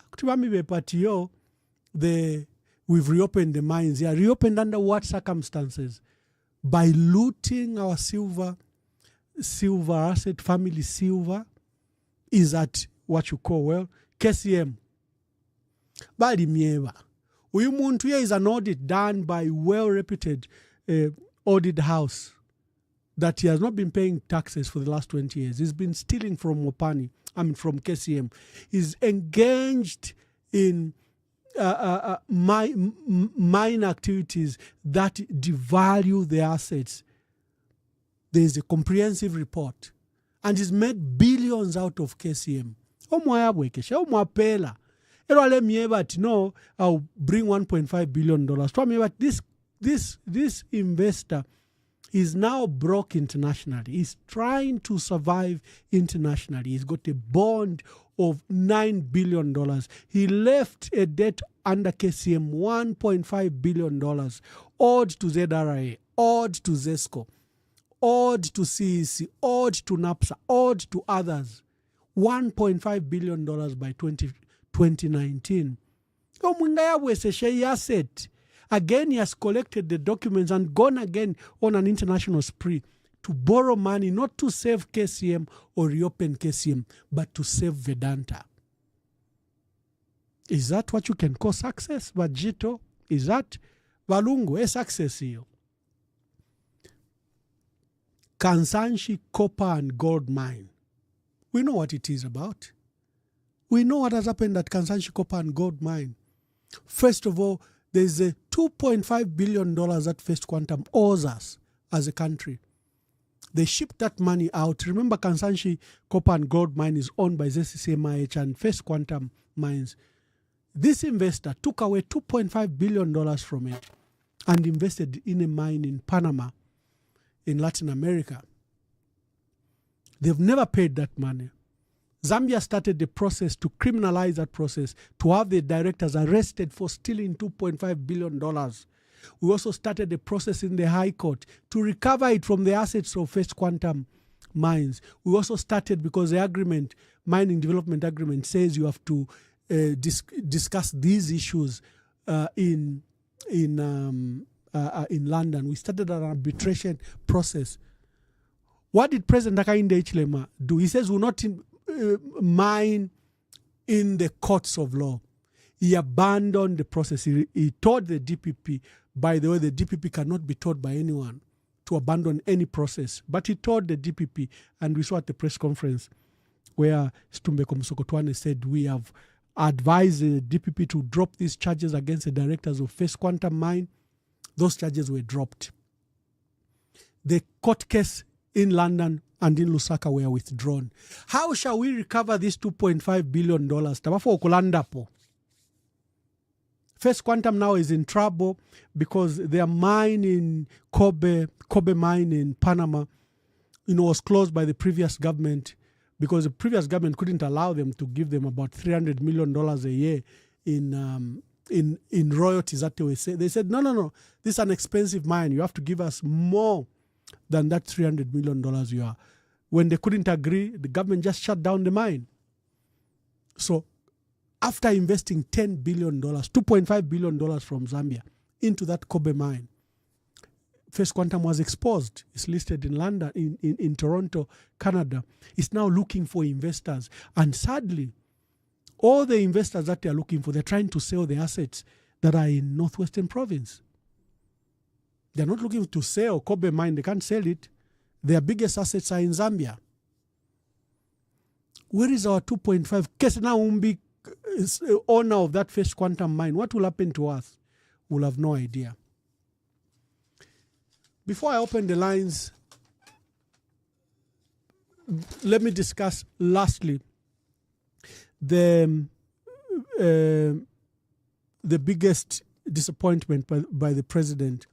we've reopened the mines. Yeah, reopened under what circumstances? By looting our silver asset, family silver. Is that what you call, well, KCM? Bali mieva. Uyumuntu here is an audit done by well-reputed audit house that he has not been paying taxes for the last 20 years. He's been stealing from Mopani, from KCM. He's engaged in mine activities that devalue the assets. There's a comprehensive report. And he's made billions out of KCM. No, I'll bring $1.5 billion. This investor is now broke internationally. He's trying to survive internationally. He's got a bond of $9 billion. He left a debt under KCM, $1.5 billion, owed to ZRA, owed to ZESCO, owed to CEC, owed to NAPSA, owed to others. $1.5 billion by 2019. Again, he has collected the documents and gone again on an international spree to borrow money, not to save KCM or reopen KCM, but to save Vedanta. Is that what you can call success, Vajito? Is that Valungu, a success here? Kansanshi copper and gold mine. We know what it is about. We know what has happened at Kansanshi copper and gold mine. First of all, there's a $2.5 billion that First Quantum owes us as a country. They shipped that money out. Remember, Kansanshi copper and gold mine is owned by ZCCMIH and First Quantum Mines. This investor took away $2.5 billion from it and invested in a mine in Panama, in Latin America. They've never paid that money. Zambia started the process to criminalize that process, to have the directors arrested for stealing $2.5 billion. We also started the process in the High Court to recover it from the assets of First Quantum Mines. We also started because the agreement, mining development agreement, says you have to discuss these issues in London. We started an arbitration process. What did President Hakainde Hichilema do? He says we'll not mine in the courts of law. He abandoned the process. He told the DPP, by the way, the DPP cannot be told by anyone to abandon any process. But he told the DPP, and we saw at the press conference where Stumbeko Msokotwane said, we have advised the DPP to drop these charges against the directors of First Quantum Mine. Those charges were dropped. The court case in London and in Lusaka were withdrawn. How shall we recover this $2.5 billion? Tabafo okulandapo. First Quantum now is in trouble because their mine in Kobe mine in Panama, was closed by the previous government because the previous government couldn't allow them to give them about $300 million a year in royalties that they were saying. They said, no, this is an expensive mine. You have to give us more than that $300 million you are. When they couldn't agree, the government just shut down the mine. So after investing $10 billion, $2.5 billion from Zambia into that Kobe mine, First Quantum was exposed. It's listed in London, in Toronto, Canada. It's now looking for investors. And sadly, all the investors that they are looking for, they're trying to sell the assets that are in Northwestern Province. They're not looking to sell Kobe mine. They can't sell it. Their biggest assets are in Zambia. Where is our 2.5? Kesena Umbi is owner of that First Quantum mine. What will happen to us? We'll have no idea. Before I open the lines, let me discuss lastly the biggest disappointment by the president.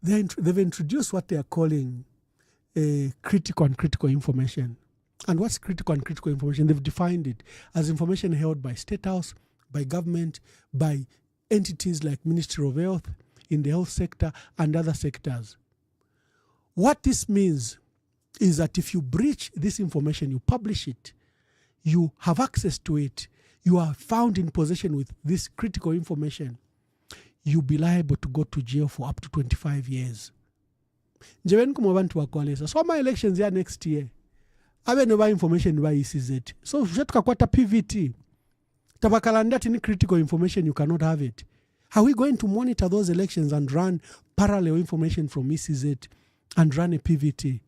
They've introduced what they are calling critical and critical information. And what's critical and critical information? They've defined it as information held by State House, by government, by entities like Ministry of Health, in the health sector, and other sectors. What this means is that if you breach this information, you publish it, you have access to it, you are found in possession with this critical information, you'll be liable to go to jail for up to 25 years. Njeweni kumwabantu wakwalesa. So my elections here next year. Abe no information by ECZ. So jetuka kwata PVT. Tabakalanda any critical information, you cannot have it. Are we going to monitor those elections and run parallel information from ECZ and run a PVT?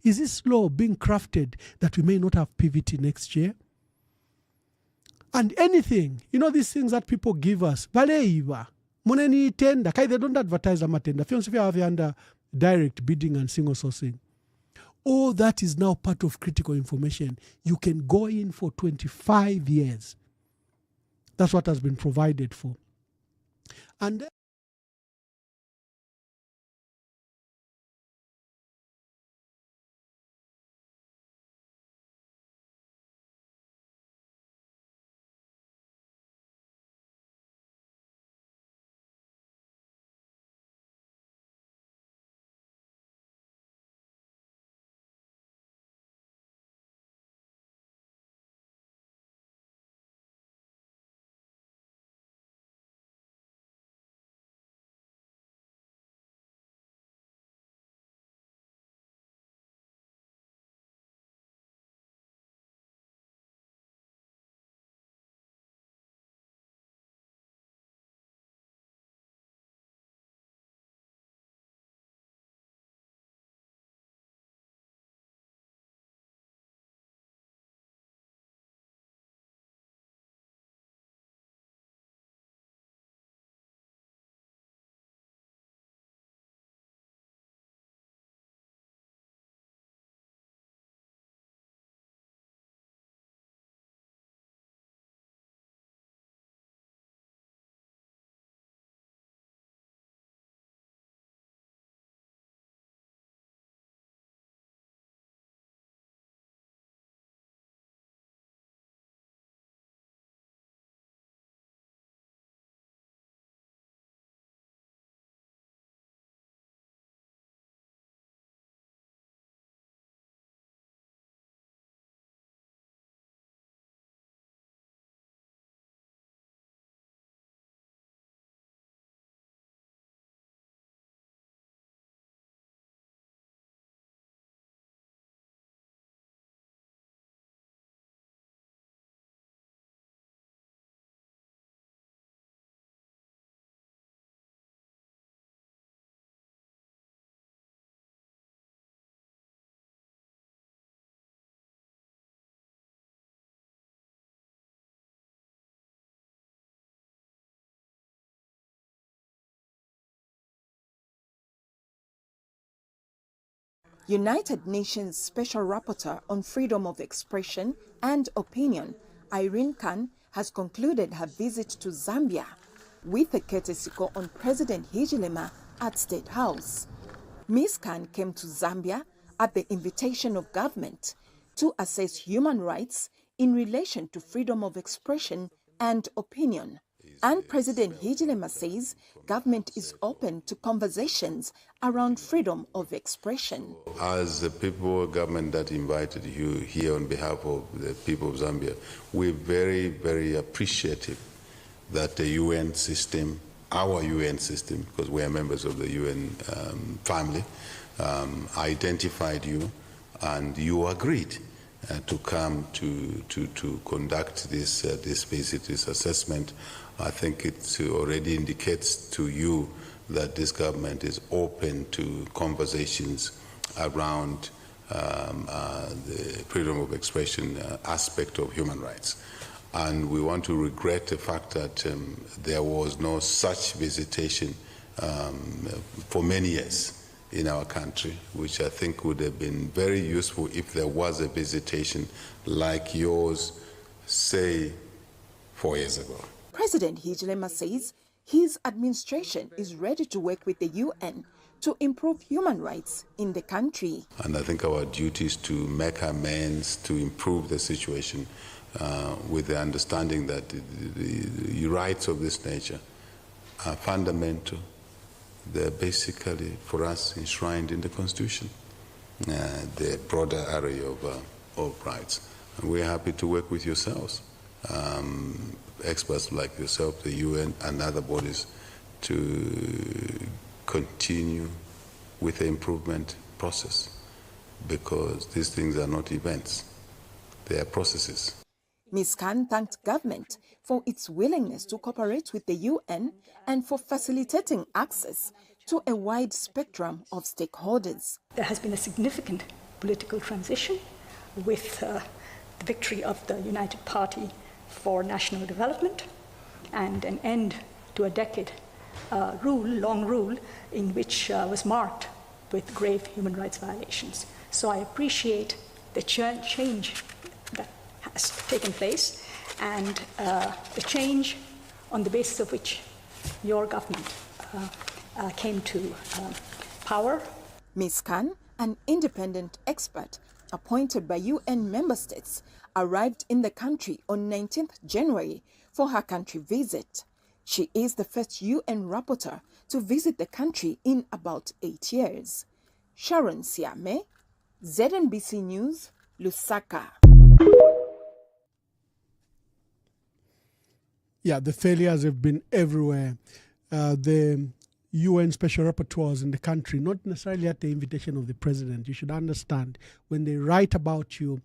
Is this law being crafted that we may not have PVT next year? And anything, these things that people give us, baleiva. Money tender, they don't advertise a tender. If you have under direct bidding and single sourcing, all that is now part of critical information. You can go in for 25 years. That's what has been provided for. And United Nations Special Rapporteur on Freedom of Expression and Opinion, Irene Khan, has concluded her visit to Zambia with a courtesy call on President Hichilema at State House. Ms. Khan came to Zambia at the invitation of government to assess human rights in relation to freedom of expression and opinion. And President Hichilema says government is open to conversations around freedom of expression. As the people government that invited you here on behalf of the people of Zambia, we're very, very appreciative that the UN system, our UN system, because we are members of the UN family, identified you and you agreed to come to conduct this visit, this assessment. I think it already indicates to you that this government is open to conversations around the freedom of expression aspect of human rights. And we want to regret the fact that there was no such visitation for many years in our country, which I think would have been very useful if there was a visitation like yours, say, 4 years ago. President Hichilema says his administration is ready to work with the UN to improve human rights in the country. And I think our duty is to make amends, to improve the situation with the understanding that the rights of this nature are fundamental. They're basically, for us, enshrined in the Constitution, the broader array of rights. And we're happy to work with yourselves, experts like yourself, the UN and other bodies, to continue with the improvement process, because these things are not events, they are processes. Ms. Khan thanked government for its willingness to cooperate with the UN and for facilitating access to a wide spectrum of stakeholders. There has been a significant political transition with the victory of the United Party for National Development and an end to a decade long rule in which was marked with grave human rights violations. So I appreciate the change that has taken place and the change on the basis of which your government came to power. Ms. Khan, an independent expert appointed by UN member states, arrived in the country on 19th January for her country visit. She is the first UN rapporteur to visit the country in about 8 years. Sharon Siame, ZNBC News, Lusaka. Yeah, the failures have been everywhere. The UN special rapporteurs in the country, not necessarily at the invitation of the president. You should understand, when they write about you,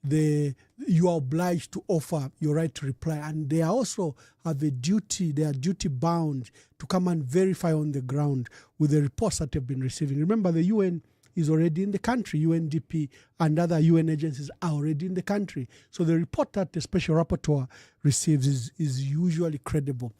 you are obliged to offer your right to reply, and they also have a duty, they are duty bound to come and verify on the ground with the reports that they've been receiving. Remember, the UN is already in the country. UNDP and other UN agencies are already in the country. So the report that the special rapporteur receives is usually credible.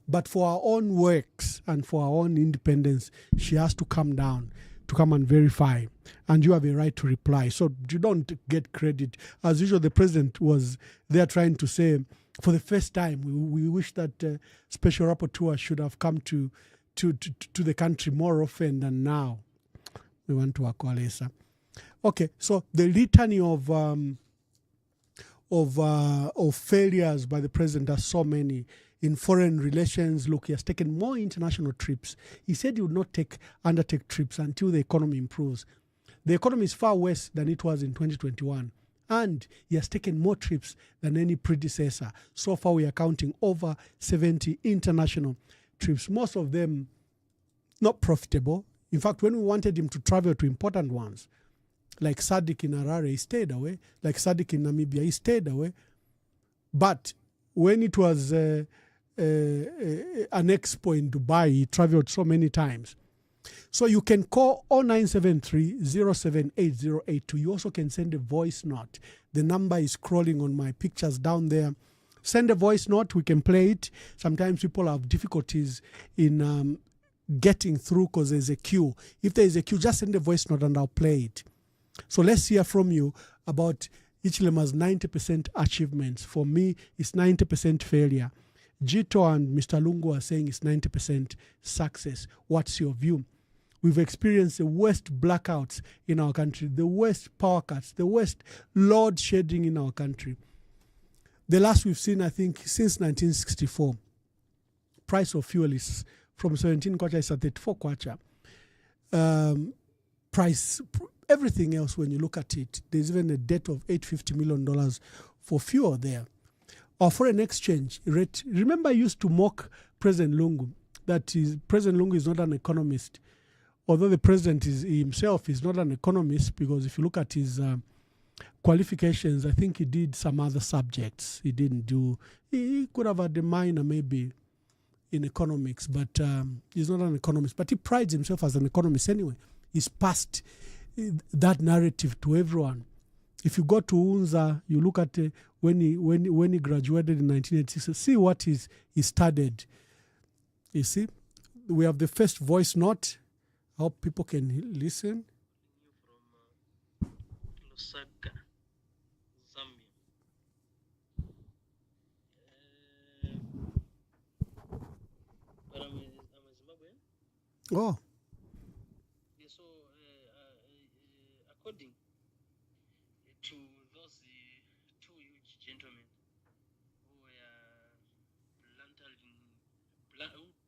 But for our own works and for our own independence, she has to come down to come and verify. And you have a right to reply. So you don't get credit. As usual, the president was there trying to say, for the first time, we wish that special rapporteur should have come to the country more often than now. We want to acquiesce. Okay, so the litany of failures by the president are so many. In foreign relations, look, he has taken more international trips. He said he would not undertake trips until the economy improves. The economy is far worse than it was in 2021. And he has taken more trips than any predecessor. So far, we are counting over 70 international trips, most of them not profitable. In fact, when we wanted him to travel to important ones, like SADC in Harare, he stayed away. Like SADC in Namibia, he stayed away. But when it was an expo in Dubai, he traveled so many times. So you can call 0973-078082. You also can send a voice note. The number is scrolling on my pictures down there. Send a voice note, we can play it. Sometimes people have difficulties in getting through because there's a queue. If there is a queue, just send a voice note and I'll play it. So let's hear from you about Hichilema's 90% achievements. For me, it's 90% failure. Jito and Mr. Lungu are saying it's 90% success. What's your view? We've experienced the worst blackouts in our country, the worst power cuts, the worst load shedding in our country. The last we've seen, I think, since 1964. Price of fuel is from 17 kwacha is at 34 kwacha. Everything else, when you look at it, there's even a debt of $850 million for fuel there. Our foreign exchange rate, remember I used to mock President Lungu, President Lungu is not an economist. Although the president himself is not an economist, because if you look at his qualifications, I think he did some other subjects. He could have had a minor maybe in economics, but he's not an economist. But he prides himself as an economist anyway. He's passed that narrative to everyone. If you go to UNZA, you look at when he graduated in 1986, see what he studied. You see, we have the first voice note. I hope people can listen. From Lusaka, Zambia. But I'm a Zimbabwean. Oh. Yeah, so according to those two huge gentlemen who were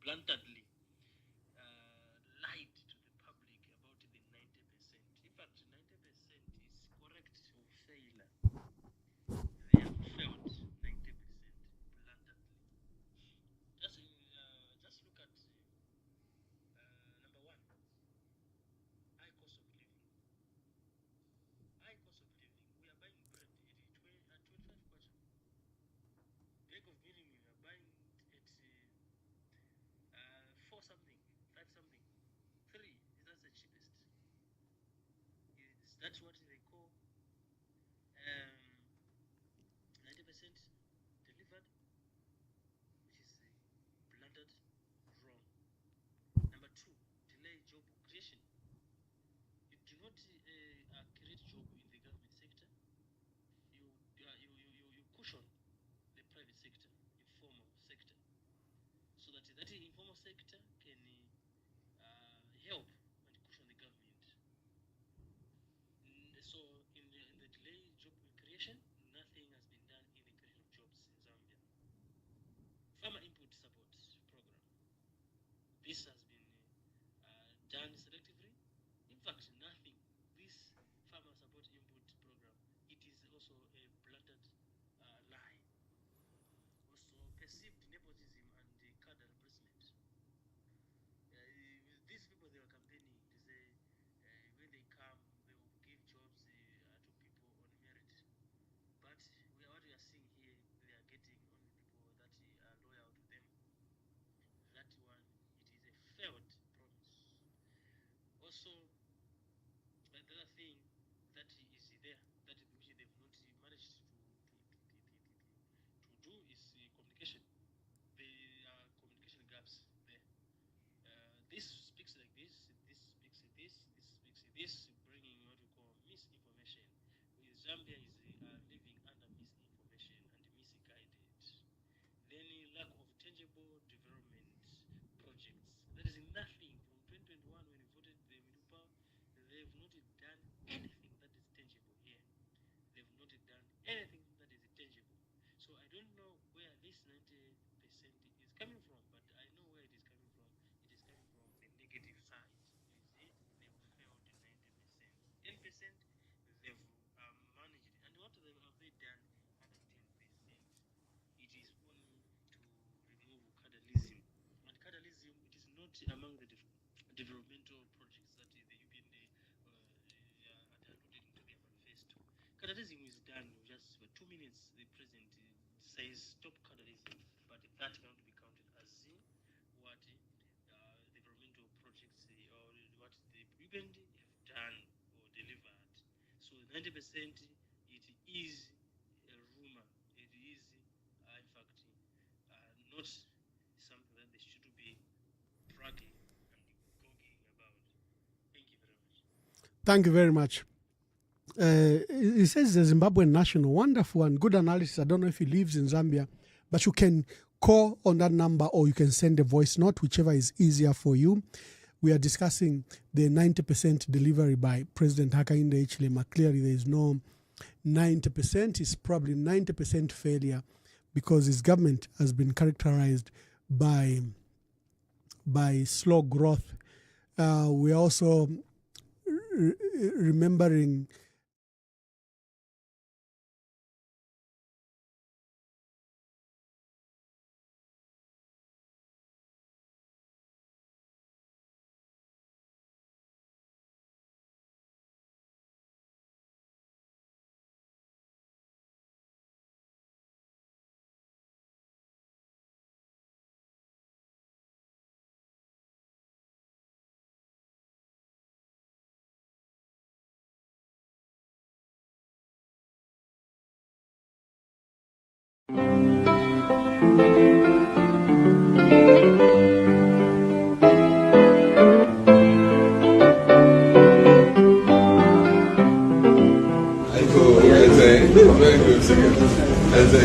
bluntly lied to the public about the 90%. In fact, 90% is correct or failure. They have failed 90% bluntly. Just look at number one, high cost of living. High cost of living. We are buying bread at 25 kwacha. Bag of milling we are buying at 4 something, 5 something. 3, that's the cheapest. That's what they call 90% delivered, which is blunted wrong. Number 2, delay job creation. You do not create job in the government sector. You cushion the private sector, informal sector, so that informal sector can help and cushion the government. So in the delay job creation, nothing has been done in the creation of jobs in Zambia. Farmer input support program. This has been done selectively. In fact, nothing. This farmer support input program, it is also a blunted lie. Also, perceived nepotism and cadre replacement. These people, they are campaigning. They say when they come, they will give jobs to people on merit. But what we are seeing here, they are getting only people that are loyal to them. That one, it is a failed promise. Also, the other thing that is there, which they've not managed to do, is communication. There are communication gaps there. This speaks like this speaks like this speaks like this, bringing what we call misinformation. Zambia is living under misinformation and misguided. Then lack of tangible development projects. There is nothing from 2021 when we voted the Minupa. They've not done anything that is tangible here. They've not done anything that is tangible. So I don't know where this 90% is coming from, but I know where it is coming from. It is coming from the negative side. You see, they've failed 90%. 10% they've managed, and what have they done under 10%? It is only to remove cadreism. And cadreism, it is not among the developmental projects that the UPND had included into their manifesto. Cadreism is done just for 2 minutes. The president says stop cadreism, but that cannot be counted as what developmental projects or what the UPND have done or delivered. So 90%, it is a rumor. It is, in fact, not something that they should be bragging and Thank you very much. He says the Zimbabwean national, wonderful and good analysis. I don't know if he lives in Zambia, but you can call on that number or you can send a voice note, whichever is easier for you. We are discussing the 90% delivery by President Hakainde Hichilema. Clearly, there is no 90%. It's probably 90% failure because his government has been characterized by slow growth. We are also remembering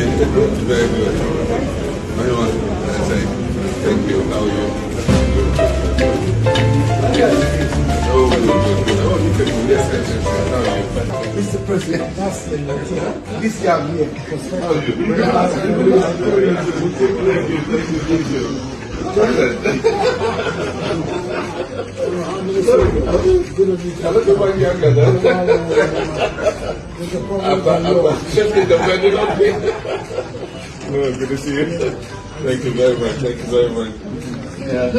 very good. Very good. Thank you. How are you? Oh, good. Oh, you can do this. How are you? Mr. President, this young here. How are you? Good to see you. Thank you very much. Thank you very much. Yes.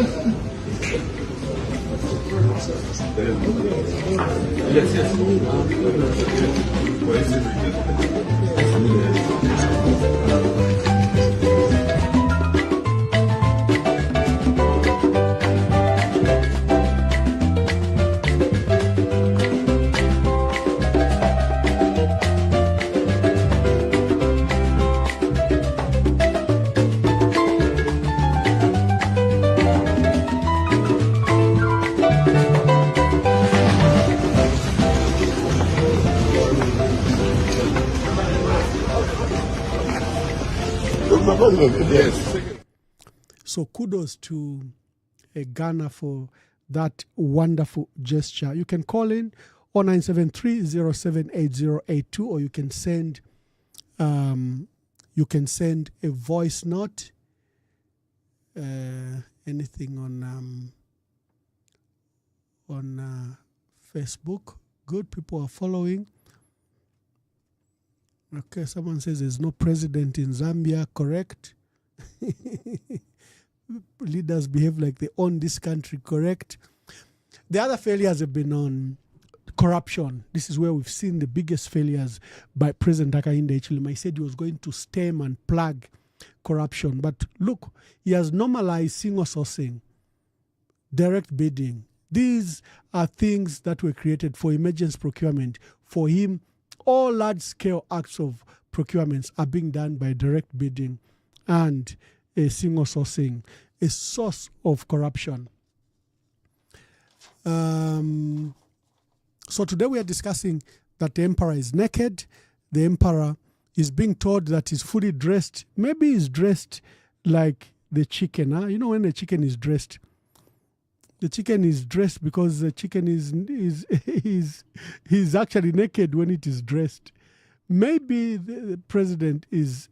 So kudos to Ghana for that wonderful gesture. You can call in 0973-078082 or you can send a voice note. Anything on Facebook. Good, people are following. Okay, someone says there's no president in Zambia, correct? Leaders behave like they own this country, correct? The other failures have been on corruption. This is where we've seen the biggest failures by President Hakainde Hichilema. He said he was going to stem and plug corruption. But look, he has normalized single sourcing, direct bidding. These are things that were created for emergency procurement. For him, all large-scale acts of procurements are being done by direct bidding and a single sourcing, a source of corruption. So today we are discussing that the emperor is naked. The emperor is being told that he's fully dressed. Maybe he's dressed like the chicken. Huh? You know when the chicken is dressed? The chicken is dressed because the chicken is actually naked when it is dressed. Maybe the president is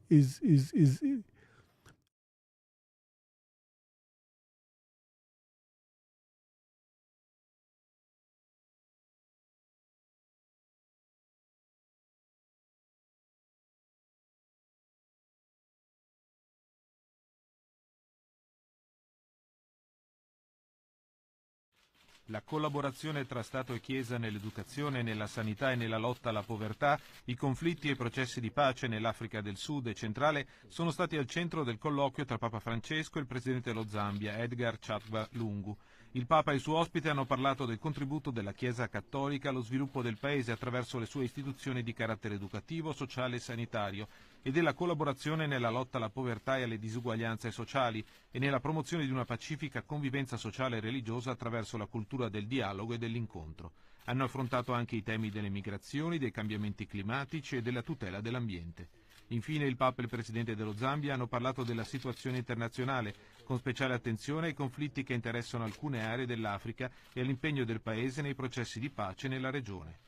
La collaborazione tra Stato e Chiesa nell'educazione, nella sanità e nella lotta alla povertà, i conflitti e i processi di pace nell'Africa del Sud e centrale sono stati al centro del colloquio tra Papa Francesco e il presidente dello Zambia, Edgar Chagwa Lungu. Il Papa e il suo ospite hanno parlato del contributo della Chiesa cattolica allo sviluppo del Paese attraverso le sue istituzioni di carattere educativo, sociale e sanitario e della collaborazione nella lotta alla povertà e alle disuguaglianze sociali e nella promozione di una pacifica convivenza sociale e religiosa attraverso la cultura del dialogo e dell'incontro. Hanno affrontato anche i temi delle migrazioni, dei cambiamenti climatici e della tutela dell'ambiente. Infine il Papa e il Presidente dello Zambia hanno parlato della situazione internazionale, con speciale attenzione ai conflitti che interessano alcune aree dell'Africa e all'impegno del Paese nei processi di pace nella regione.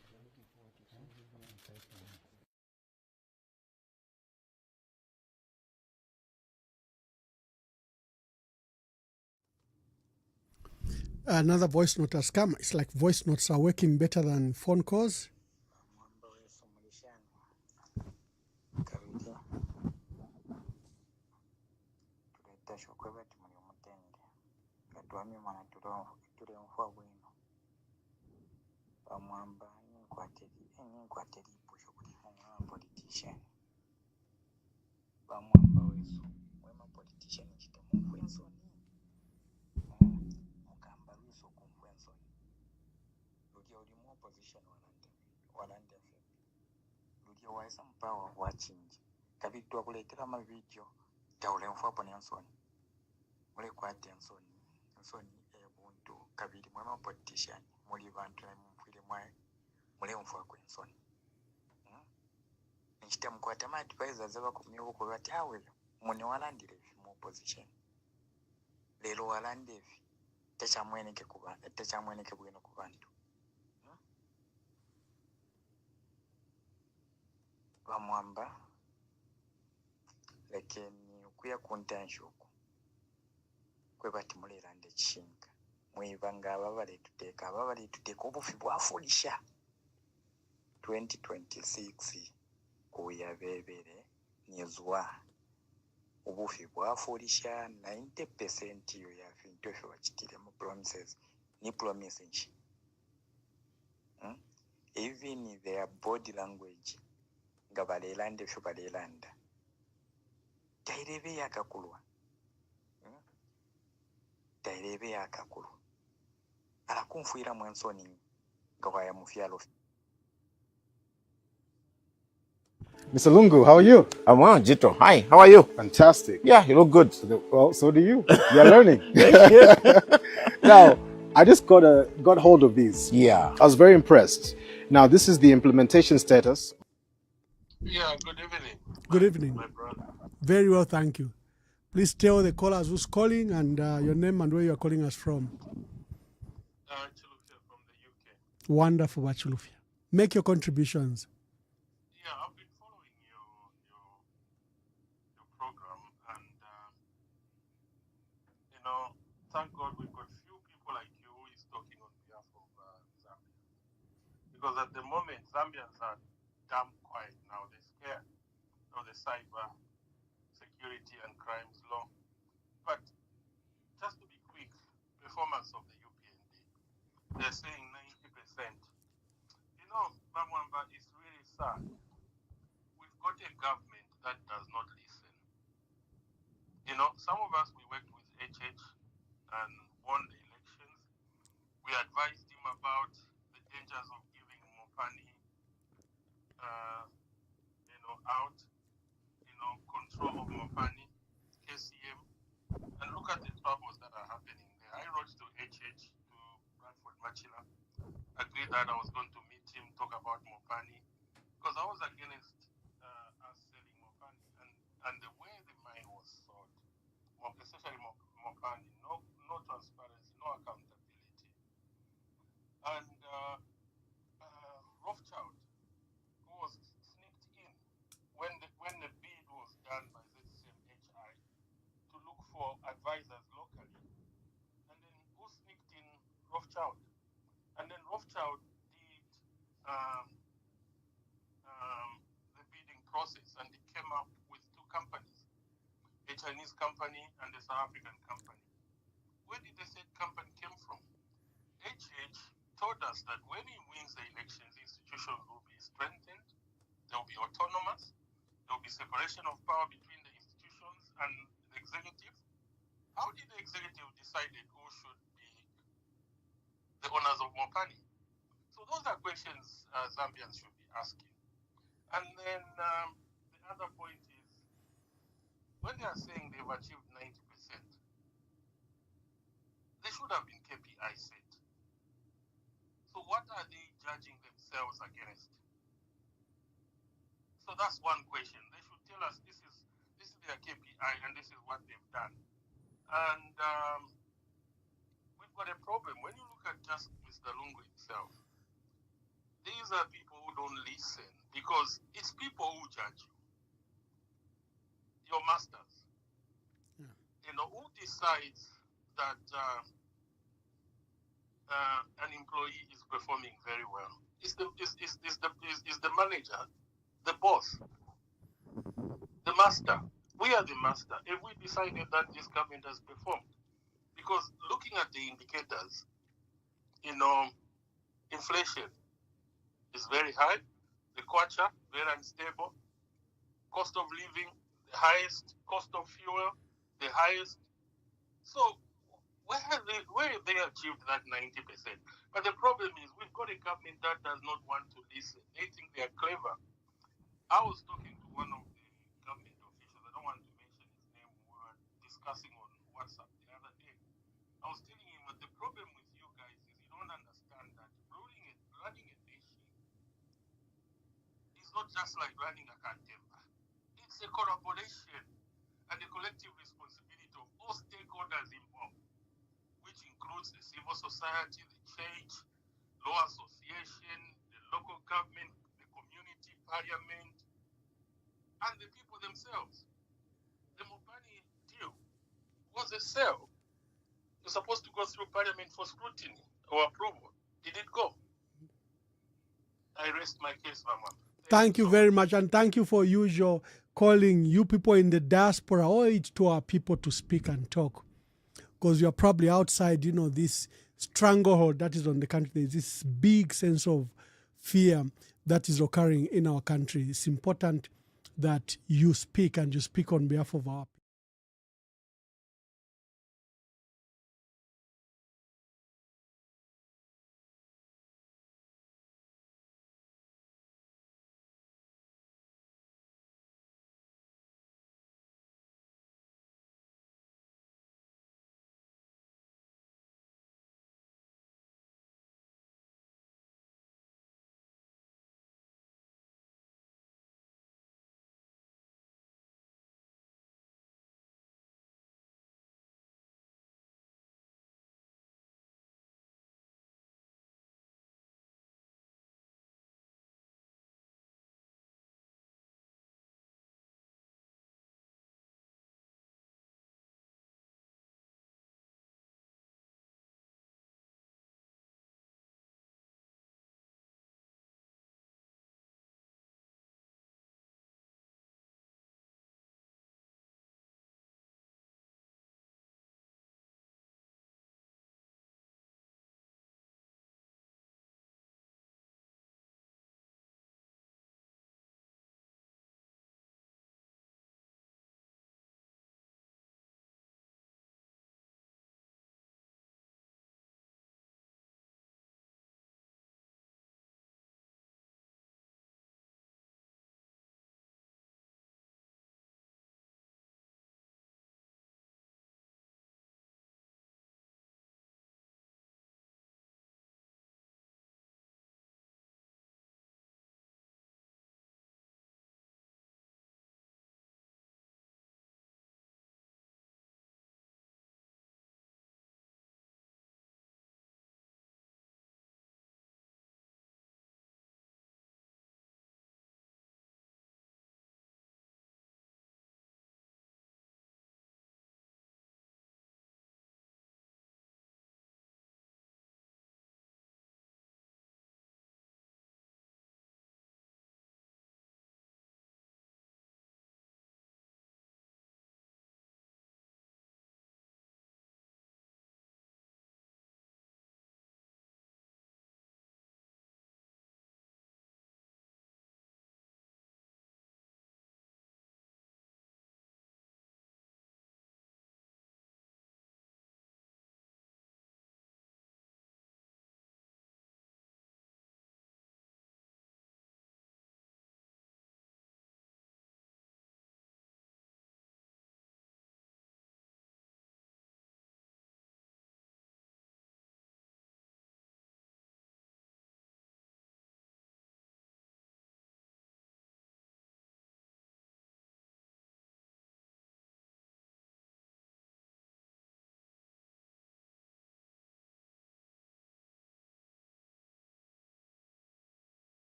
Another voice note has come. It's like voice notes are working better than phone calls. Mr. Lungu, how are you? I'm well, Jito. Hi, how are you? Fantastic. Yeah, you look good. Well, so do you. You're learning. Now, I just got hold of these. Yeah. I was very impressed. Now, this is the implementation status. Yeah, good evening. Good evening. My brother. Very well, thank you. Please tell the callers who's calling and your name and where you are calling us from. Chilufia from the UK. Wonderful, Bachulufia. Make your contributions. Yeah, I've been following your program, and thank God we've got few people like you who is talking on behalf of Zambia. Because at the moment, Zambians are damn quiet now. They're scared of the cyber security and crimes law. But just to be quick, performance of the UPND, they're saying 90%. Bamwamba, is really sad. We've got a government that does not listen. Some of us, we worked with HH and won the elections. We advised him about the dangers of giving Mopani, out, control of Mopani, KCM, and look at the troubles that are happening there. I wrote to HH, to Bradford Machila, agreed that I was going to meet him, talk about Mopani, because I was against us selling Mopani, and the way the mine was sold, especially Mopani, no transparency, no accountability. And Rothschild, who was sneaked in when the bid was done by ZCMHI to look for advisors locally, and then who sneaked in Rothschild, and then Rothschild did the bidding process, and they came up with two companies, a Chinese company and a South African company. Where did the third company came from? HH told us that when he wins the elections, the institutions will be strengthened, they will be autonomous, there will be separation of power between the institutions and the executive. How did the executive decide who should be the owners of Mopani? So those are questions Zambians should be asking. And then the other point is, when they are saying they've achieved 90%, they should have been KPI set. So what are they against. So that's one question. They should tell us this is their KPI and this is what they've done. And we've got a problem. When you look at just Mr. Lungu himself, these are people who don't listen because it's people who judge you. Your masters. Yeah. You know, who decides that an employee is performing very well? Is the manager, the boss, the master. We are the master. If we decided that this government has performed, because looking at the indicators, you know, inflation is very high, the kwacha very unstable, cost of living the highest, cost of fuel the highest. So where have they achieved that 90%? But the problem is we've got a government that does not want to listen. They think they are clever. I was talking to one of the government officials. I don't want to mention his name. We were discussing on WhatsApp the other day. I was telling him that the problem with you guys is you don't understand that running a nation is not just like running a cantemba. It's a collaboration and a collective responsibility of all stakeholders involved, which includes the civil society, the church, law association, the local government, the community, parliament, and the people themselves. The Mopani deal was a sale. You're supposed to go through parliament for scrutiny or approval. Did it go? I rest my case, Mama. Thank you very much, and thank you for usual calling you people in the diaspora or it to our people to speak and talk, because you're probably outside, you know, this stranglehold that is on the country. There's this big sense of fear that is occurring in our country. It's important that you speak, and you speak on behalf of our people.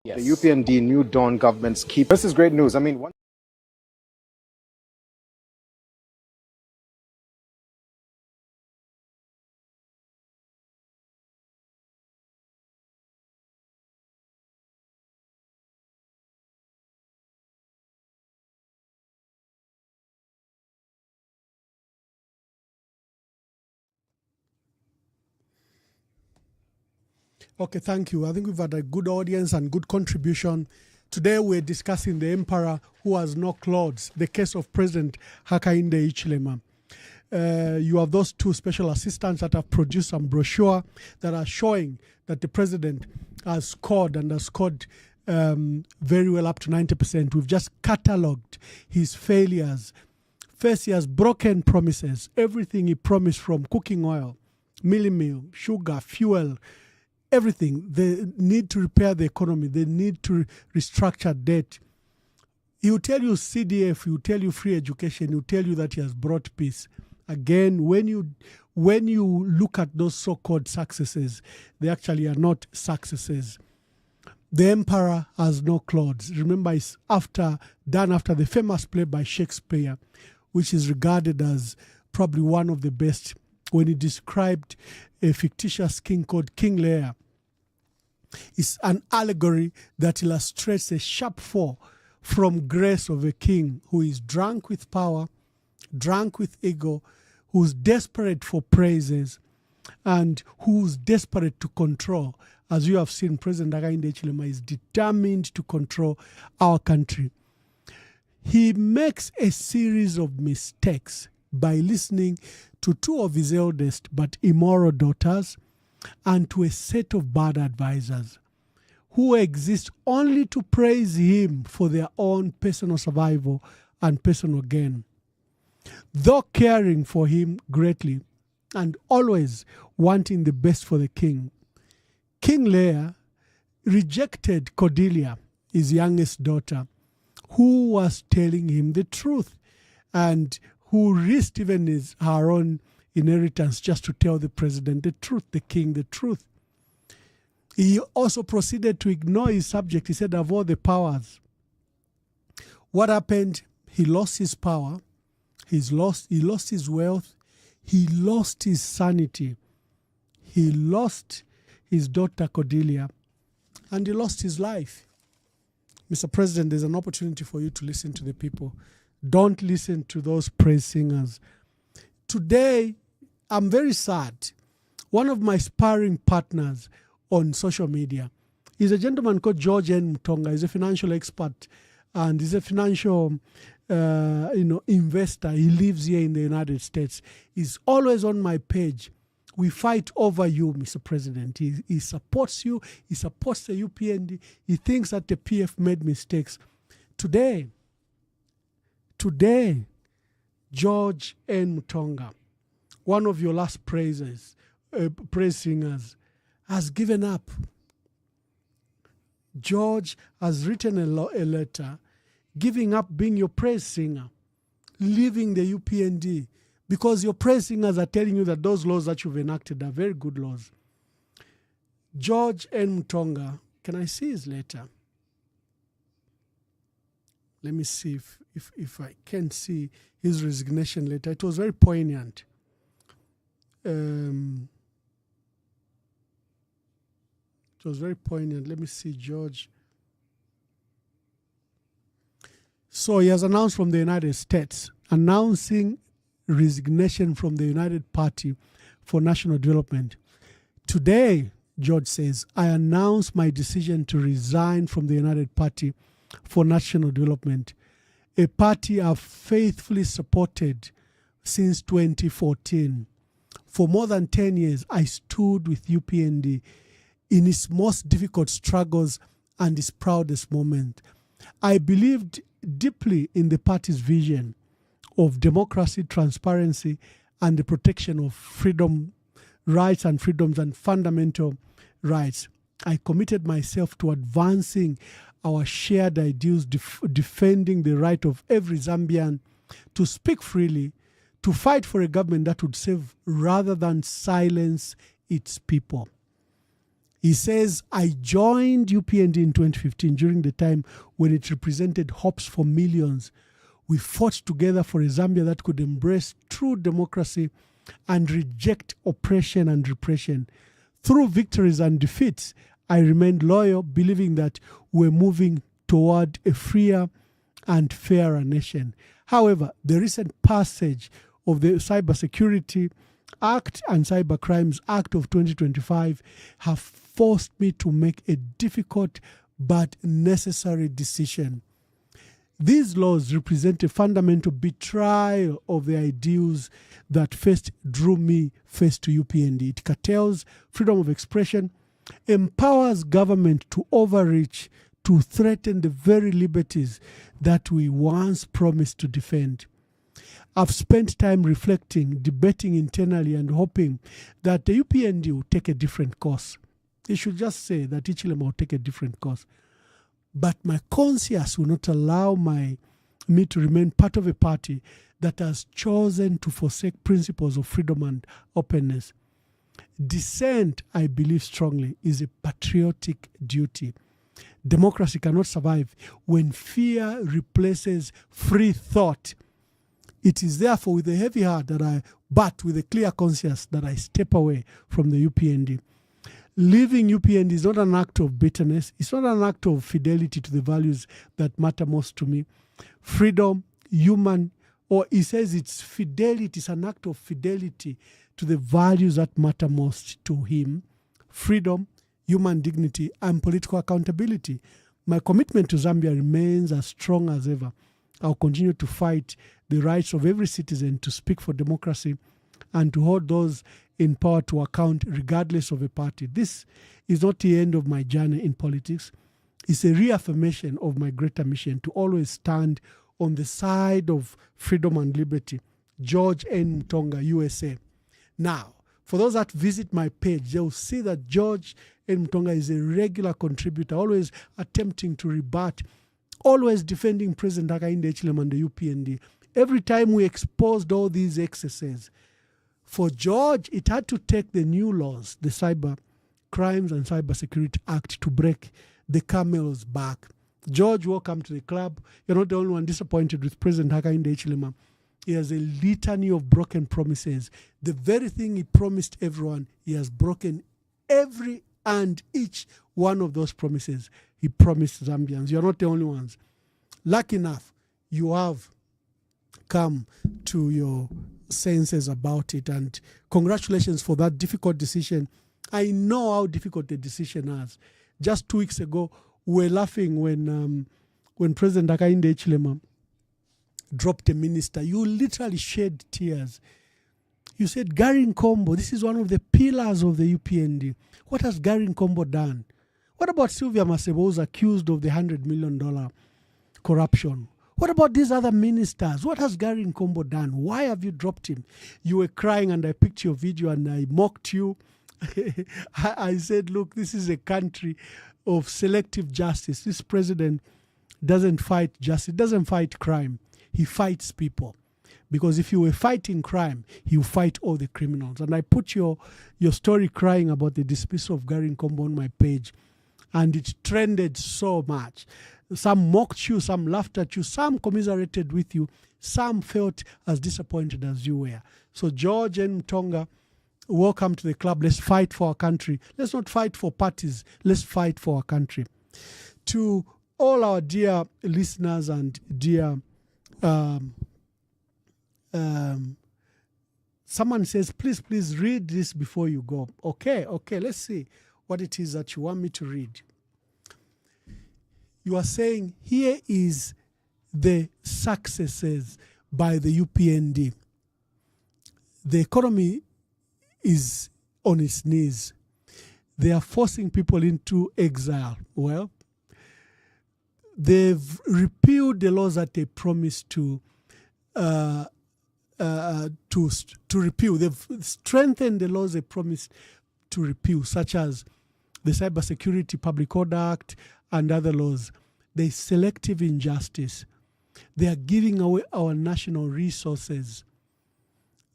The UPND New Dawn government's key. This is great news. I mean, Okay, thank you. I think we've had a good audience and good contribution. Today we're discussing the emperor who has no clothes, the case of President Hakainde Hichilema. You have those two special assistants that have produced some brochure that are showing that the president has scored and has scored very well, up to 90%. We've just catalogued his failures. First, he has broken promises. Everything he promised, from cooking oil, milling meal, sugar, fuel, everything. They need to repair the economy. They need to restructure debt. He will tell you CDF, he will tell you free education, he will tell you that he has brought peace. Again, when you look at those so-called successes, they actually are not successes. The emperor has no clothes. Remember, it's done after the famous play by Shakespeare, which is regarded as probably one of the best, when he described a fictitious king called King Lear. It's an allegory that illustrates a sharp fall from grace of a king who is drunk with power, drunk with ego, who's desperate for praises, and who's desperate to control. As you have seen, President Hakainde Hichilema is determined to control our country. He makes a series of mistakes by listening to two of his eldest but immoral daughters and to a set of bad advisors who exist only to praise him for their own personal survival and personal gain. Though caring for him greatly and always wanting the best for the king, King Lear rejected Cordelia, his youngest daughter, who was telling him the truth and who risked even her own inheritance just to tell the president the truth, the king the truth. He also proceeded to ignore his subject. He said, of all the powers, what happened? He lost his power, he lost his wealth, he lost his sanity, he lost his daughter Cordelia, and he lost his life. Mr. President, there's an opportunity for you to listen to the people. Don't listen to those praise singers. Today, I'm very sad. One of my sparring partners on social media is a gentleman called George N. Mutonga. He's a financial expert and he's a financial investor. He lives here in the United States. He's always on my page. We fight over you, Mr. President. He supports you. He supports the UPND. He thinks that the PF made mistakes. Today, George N. Mutonga, one of your last praise singers, has given up. George has written a letter giving up being your praise singer, leaving the UPND, because your praise singers are telling you that those laws that you've enacted are very good laws. George N. Mutonga, can I see his letter? Let me see if I can see his resignation letter. It was very poignant. It was very poignant. Let me see, George. So he has announced from the United States, announcing resignation from the United Party for National Development. Today, George says, I announce my decision to resign from the United Party for National Development, a party I've faithfully supported since 2014. For more than 10 years, I stood with UPND in its most difficult struggles and its proudest moment. I believed deeply in the party's vision of democracy, transparency, and the protection of freedom, rights and freedoms and fundamental rights. I committed myself to advancing our shared ideals, defending the right of every Zambian to speak freely, to fight for a government that would serve rather than silence its people. He says, I joined UPND in 2015 during the time when it represented hopes for millions. We fought together for a Zambia that could embrace true democracy and reject oppression and repression. Through victories and defeats, I remained loyal, believing that we're moving toward a freer and fairer nation. However, the recent passage of the Cybersecurity Act and Cybercrimes Act of 2025 have forced me to make a difficult but necessary decision. These laws represent a fundamental betrayal of the ideals that first drew me first to UPND. It curtails freedom of expression, empowers government to overreach, to threaten the very liberties that we once promised to defend. I've spent time reflecting, debating internally, and hoping that the UPND will take a different course. They should just say that Hichilema will take a different course. But my conscience will not allow me to remain part of a party that has chosen to forsake principles of freedom and openness. Dissent, I believe strongly, is a patriotic duty. Democracy cannot survive when fear replaces free thought. It is therefore with a heavy heart but with a clear conscience that I step away from the UPND. Leaving UPND is not an act of bitterness. It's not an act of fidelity to the values that matter most to me. Freedom, he says it's fidelity, it's an act of fidelity to the values that matter most to him. Freedom, human dignity, and political accountability. My commitment to Zambia remains as strong as ever. I'll continue to fight the rights of every citizen to speak for democracy and to hold those in power to account regardless of a party. This is not the end of my journey in politics. It's a reaffirmation of my greater mission to always stand on the side of freedom and liberty. George N. Mutonga, USA. Now, for those that visit my page, they'll see that George N. Mutonga is a regular contributor, always attempting to rebut, always defending President Hakainde Hichilema and the UPND. Every time we exposed all these excesses, for George, it had to take the new laws, the Cyber Crimes and Cybersecurity Act, to break the camel's back. George, welcome to the club. You're not the only one disappointed with President Hakainde Hichilema. He has a litany of broken promises. The very thing he promised everyone, he has broken every and each one of those promises he promised Zambians. You're not the only ones. Lucky enough, you have come to your senses about it, and congratulations for that difficult decision. I know how difficult the decision is. Just 2 weeks ago, we were laughing when President Hakainde Hichilema dropped a minister. You literally shed tears. You said, Gary Nkombo, this is one of the pillars of the UPND. What has Gary Nkombo done? What about Sylvia Masebo, who's accused of the $100 million corruption? What about these other ministers? What has Gary Nkombo done? Why have you dropped him? You were crying and I picked your video and I mocked you. I said, look, this is a country of selective justice. This president doesn't fight justice, doesn't fight crime. He fights people. Because if you were fighting crime, he will fight all the criminals. And I put your story crying about the dismissal of Gary Nkombo on my page. And it trended so much. Some mocked you, some laughed at you, some commiserated with you, some felt as disappointed as you were. So George N. Mutonga, welcome to the club. Let's fight for our country. Let's not fight for parties. Let's fight for our country. To all our dear listeners and dear... someone says, please read this before you go. Okay, let's see what it is that you want me to read. You are saying, here is the successes by the UPND. The economy is on its knees. They are forcing people into exile. Well, they've repealed the laws that they promised to repeal. They've strengthened the laws they promised to repeal, such as the Cybersecurity Public Order Act and other laws. There's selective injustice. They are giving away our national resources.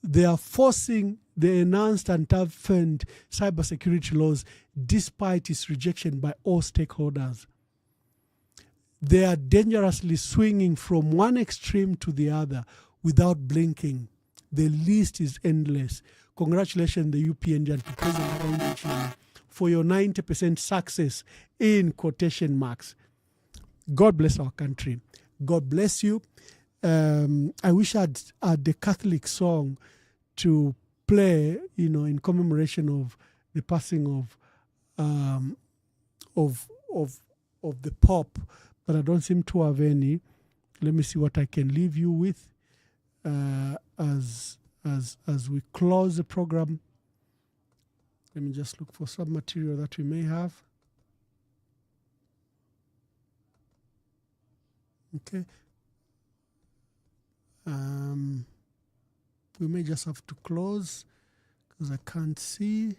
They are forcing the enhanced and toughened cybersecurity laws despite its rejection by all stakeholders. They are dangerously swinging from one extreme to the other without blinking. The list is endless. Congratulations, the UPND and to President Hichilema for your 90% success in quotation marks. God bless our country. God bless you. I wish I had the Catholic song to play, in commemoration of the passing of the Pope, but I don't seem to have any. Let me see what I can leave you with as we close the program. Let me just look for some material that we may have. Okay. We may just have to close because I can't see.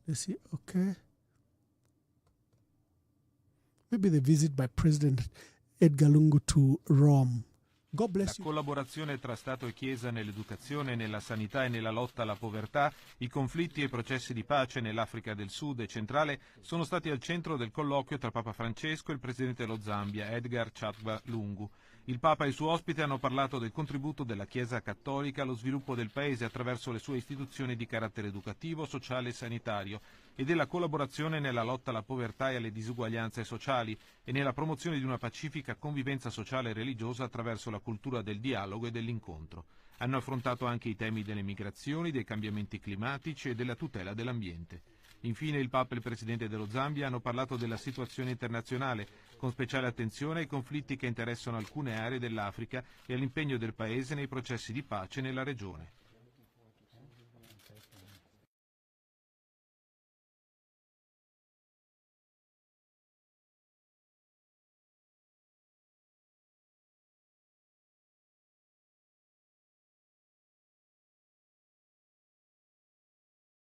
Let's see. Okay. Maybe the visit by President Edgar Lungu to Rome. God bless you. La collaborazione tra Stato e Chiesa nell'educazione, nella sanità e nella lotta alla povertà, i conflitti e i processi di pace nell'Africa del Sud e centrale sono stati al centro del colloquio tra Papa Francesco e il presidente dello Zambia, Edgar Chagwa Lungu. Il Papa e il suo ospite hanno parlato del contributo della Chiesa cattolica allo sviluppo del Paese attraverso le sue istituzioni di carattere educativo, sociale e sanitario e della collaborazione nella lotta alla povertà e alle disuguaglianze sociali e nella promozione di una pacifica convivenza sociale e religiosa attraverso la cultura del dialogo e dell'incontro. Hanno affrontato anche i temi delle migrazioni, dei cambiamenti climatici e della tutela dell'ambiente. Infine il Papa e il Presidente dello Zambia hanno parlato della situazione internazionale, con speciale attenzione ai conflitti che interessano alcune aree dell'Africa e all'impegno del Paese nei processi di pace nella regione.